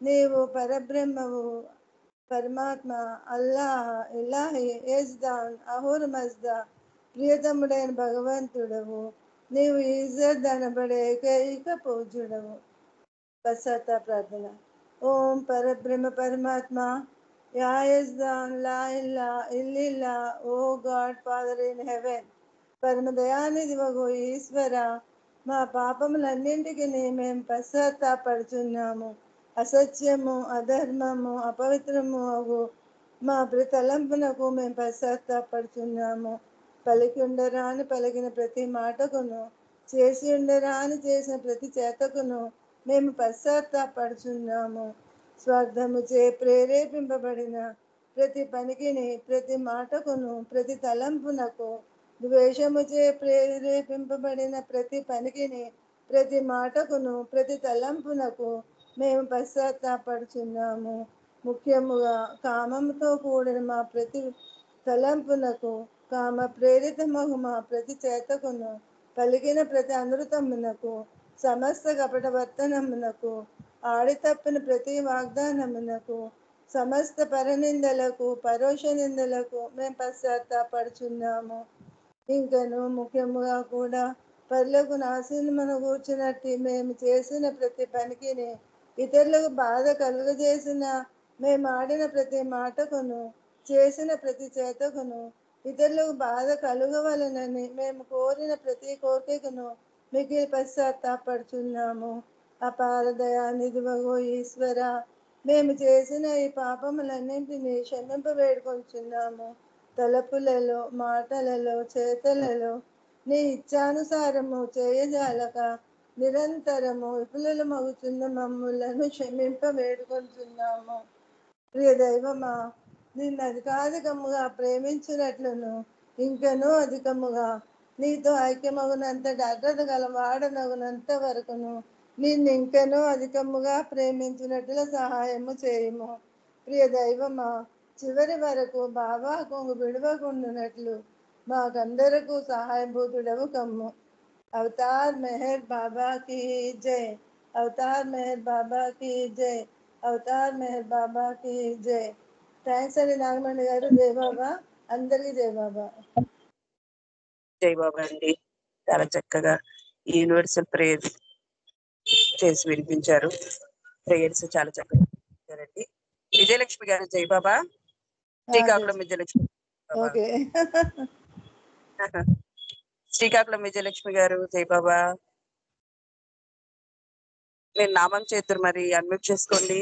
నీవు పరబ్రహ్మవు, పరమాత్మ, అల్లాహ్, ఇలాహి, యజ్దాన్, అహుర్ మజ్దా, ప్రియతముడైన భగవంతుడవు. నీవు ఈజద్ అనబడే ఏకైక పూజ్యుడవు. పశ్చాత్తాప ప్రార్థన. ఓం పరబ్రహ్మ పరమాత్మ, యా యజ్దాన్, లా ఇల్లా ఇల్లిల్లా, ఓ గాడ్ ఫాదర్ ఇన్ హెవెన్, పరమ దయానిధి వగు ఈశ్వర, మా పాపములన్నింటికి మేము పశ్చాత్తాపడుచున్నాము. అసత్యము, అధర్మము, అపవిత్రము అగు మా తలంపునకు మేము పశ్చాత్తాపడుచున్నాము. పలికి ఉండరాని పలికిన ప్రతి మాటకును, చేసి ఉండరాని చేసిన ప్రతి చేతకును మేము పశ్చాత్తాపడుచున్నాము. స్వార్థముచే ప్రేరేపింపబడిన ప్రతి పనికిని, ప్రతి మాటకును, ప్రతి తలంపునకు, ద్వేషముచే ప్రేరేపింపబడిన ప్రతి పనికిని, ప్రతి మాటకును, ప్రతి తలంపునకు మేము పశ్చాత్తాపడుచున్నాము. ముఖ్యముగా కామముతో కూడిన మా ప్రతి తలంపునకు, కామ ప్రేరితమగు మా ప్రతి చేతకును, పలికిన ప్రతి అనృతమునకు, సమస్త కపట వర్తనమునకు, ఆడి తప్పిన ప్రతి వాగ్దానమునకు, సమస్త పరనిందలకు, పరోక్ష నిందలకు మేము పశ్చాత్తాపడుచున్నాము. ఇంకను ముఖ్యముగా కూడా పరులకు నాశనమును కూర్చున్నట్టు మేము చేసిన ప్రతి పనికిని, ఇతరులకు బాధ కలుగజేసిన మేము ఆడిన ప్రతి మాటకును, చేసిన ప్రతి చేతకును, ఇతరులకు బాధ కలుగవలనని మేము కోరిన ప్రతి కోరికను మిగిలి పశ్చాత్తాపడుచున్నాము. అపార దయానిధి వగు ఈశ్వర, మేము చేసిన ఈ పాపములన్నింటినీ క్షమింప వేడుకొంచున్నాము. తలపులలో, మాటలలో, చేతలలో నీ ఇచ్ఛానుసారము చేయజాలక నిరంతరము విఫలమగుచున్న మమ్ములను క్షమింప వేడుకొంచున్నాము. ప్రియ దైవమా, నిన్ను అధికాధికముగా ప్రేమించినట్లును, ఇంకనూ అధికముగా నీతో ఐక్యమగునంత అర్హత గల వాడనగునంత వరకును నిన్ను ఇంకనూ అధికముగా ప్రేమించినట్లు సహాయము చేయుము. ప్రియ దైవమా, చివరి వరకు బాబా కొంగు విడవకుండునట్లు మాకందరకు సహాయభూతుడవు కమ్ము. అవతార్ మెహర్ బాబా की जय, అవతార్ మెహర్ బాబా की जय, అవతార్ మెహర్ బాబా की जय. థ్యాంక్స్ అండి నాగమణి గారు. జై బాబా, అందరికీ జై బాబా. జై బాబా అండి. చాలా చక్కగా ఈ యూనివర్సల్ ప్రేయర్ చేసి వినిపించారు. ప్రేయర్స్ చాలా చక్కగా వినిపించారండి. విజయలక్ష్మి గారు జై బాబా. శ్రీకాకుళం విజయలక్ష్మి. ఓకే. శ్రీకాకుళం విజయలక్ష్మి గారు జై బాబా. మీరు నామం చేద్దరు, మరి అన్మ్యూట్ చేసుకోండి.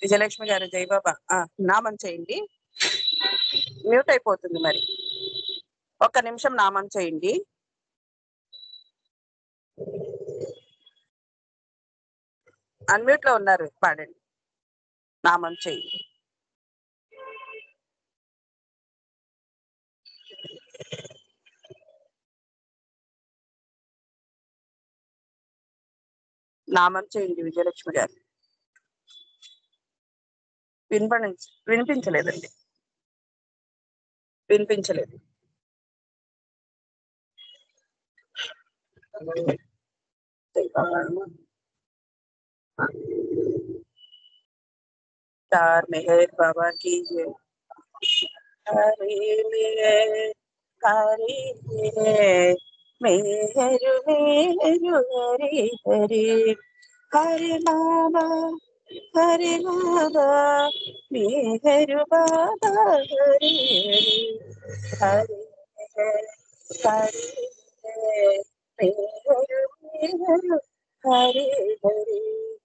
విజయలక్ష్మి గారు జై బాబా. నామం చేయండి. మ్యూట్ అయిపోతుంది, మరి ఒక్క నిమిషం నామం చేయండి. అన్మ్యూట్ లో ఉన్నారు, పాడండి. నామం చేయండి. నామం చేయండి విజయలక్ష్మి గారు. వినిపించలేదండి, వినిపించలేదు. अवतार मेहर बाबा की जय। हरे मेहर हरे मेहर मेहर हरे हरे हरे बाबा मेहर बाबा हरे हरे हरे मेहर मेहर हरे हरे।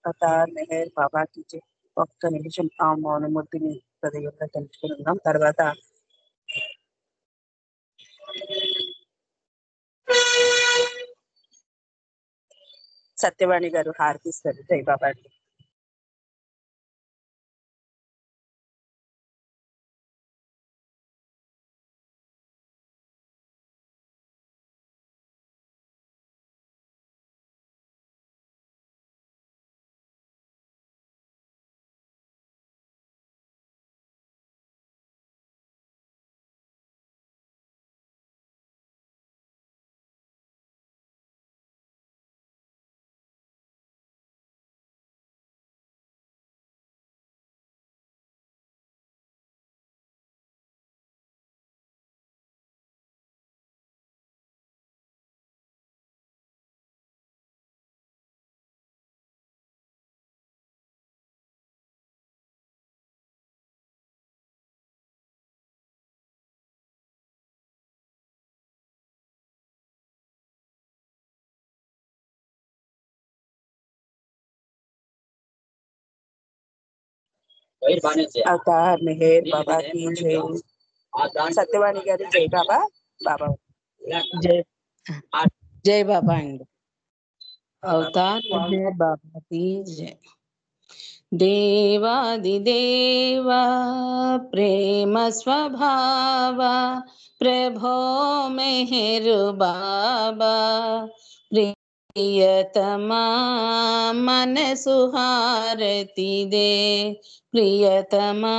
अवतार मेहर बाबा की जय। ఒక్క నిమిషం ఆ మౌనమూర్తిని హృదయంలో తెలుసుకుందాం. తర్వాత సత్యవాణి గారు హారతిస్తారు. జై బాబా. अवतार मेहर बाबा की जय। सत्यवाणी गारी जय बाबा। बाबा जय जय बाबा अंडी। अवतार मेहर बाबा की जय। देवादिदेवा प्रेम स्वभावा प्रभो मेहर बाबा प्रियतमा मन सुहारती दे प्रियतमा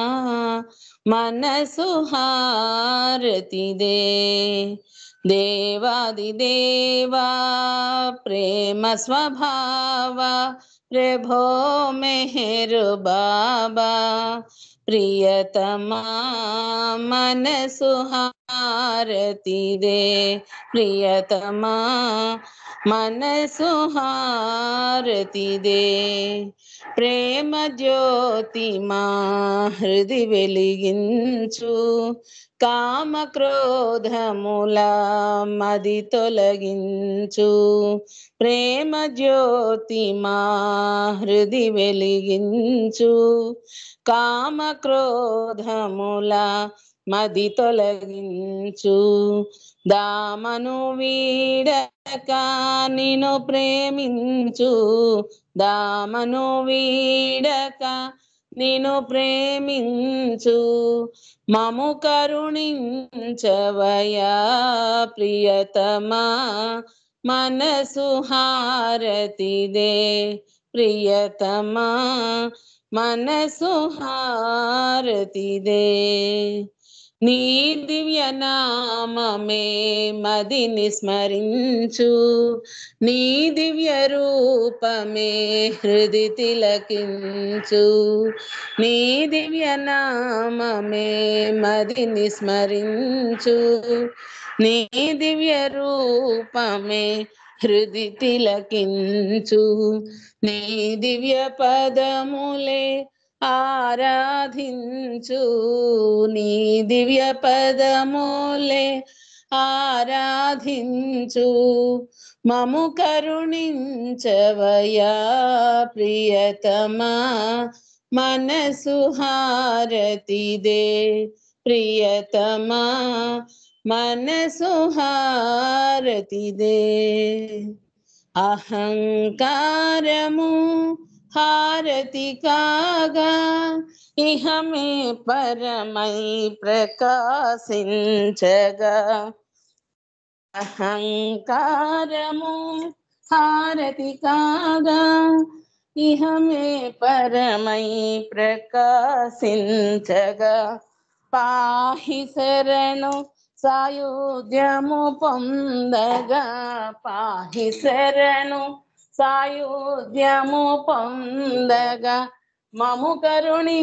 मन सुहारती दे। देवादिदेवा प्रेम स्वभावा प्रभो मेहर बाबा प्रियतमा मन सुहारती दे प्रियतमा मन सुहारती दे। प्रेम ज्योति मा हृदय వెలిగించు కామ క్రోధముల మది తొలగించు ప్రేమ జ్యోతి మా హృది వెలిగించు కామ క్రోధముల మది తొలగించు దామను వీడక నిన్ను ప్రేమించు దామను వీడక నిన్ను ప్రేమించు మము కరుణించవయా ప్రియతమా మనసు హారతి దే ప్రియతమా మనసు హారతి దే। నీ దివ్య నామమే మదిని స్మరించు నీ దివ్య రూపమే హృది తిలకించు నీ దివ్య నామమే మదిని స్మరించు నీ దివ్య రూపమే హృది తిలకించు నీ దివ్య పదములే ఆరాధించు నీ దివ్య పదములే ఆరాధించు మము కరుణించవయా ప్రియతమా మనసు హారతి దే ప్రియతమా మనసు హారతి దే। అహంకారము హారతి కాగా ఇహమే పరమై ప్రకాశించగా అహంకారము హారతి కాగా ఇహమే పరమై ప్రకాశించగా పాహి శరణు సాయుధ్యము పొందగా పాహి శరణు సాయుధ్యము పొందగా మము కరుణించవయ్యా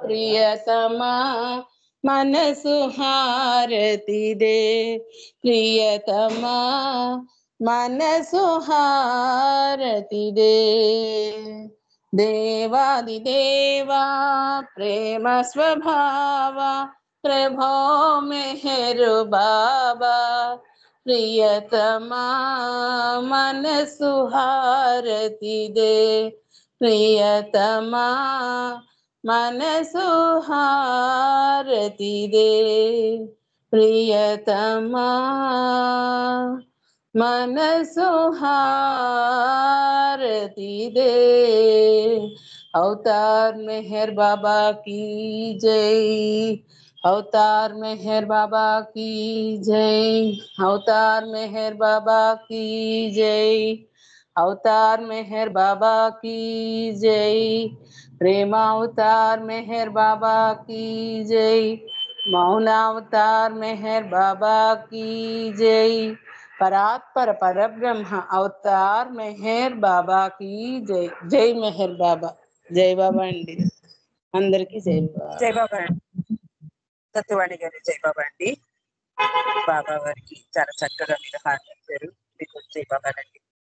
ప్రియతమా మనసు హారతిదే ప్రియతమా మనసు హారతిదే దేవాది దేవా ప్రేమ స్వభావ ప్రభో మెహరు బాబా ప్రియతమా మనసు హారతిదే ప్రియతమా మనసు హారతిదే ప్రియతమా మనసు హారతిదే अवतार मेहर बाबा की जय अवतार मेहर बाबा की जय अवतार मेहर बाबा की जय अवतार मेहर बाबा की जय प्रेमा अवतार मेहर बाबा की जय मौनावतार मेहर बाबा की जय परात्पर परब्रह्म अवतार मेहर बाबा की जय जय मेहर बाबा జై బాబా అండి అందరికి జై బాబా. జై బాబా అండి. సత్యవాణి గారు జై బాబా అండి. బాబా వారికి చాలా చక్కగా మీరు హారతిచ్చారు. మీకు జై బాబా అండి.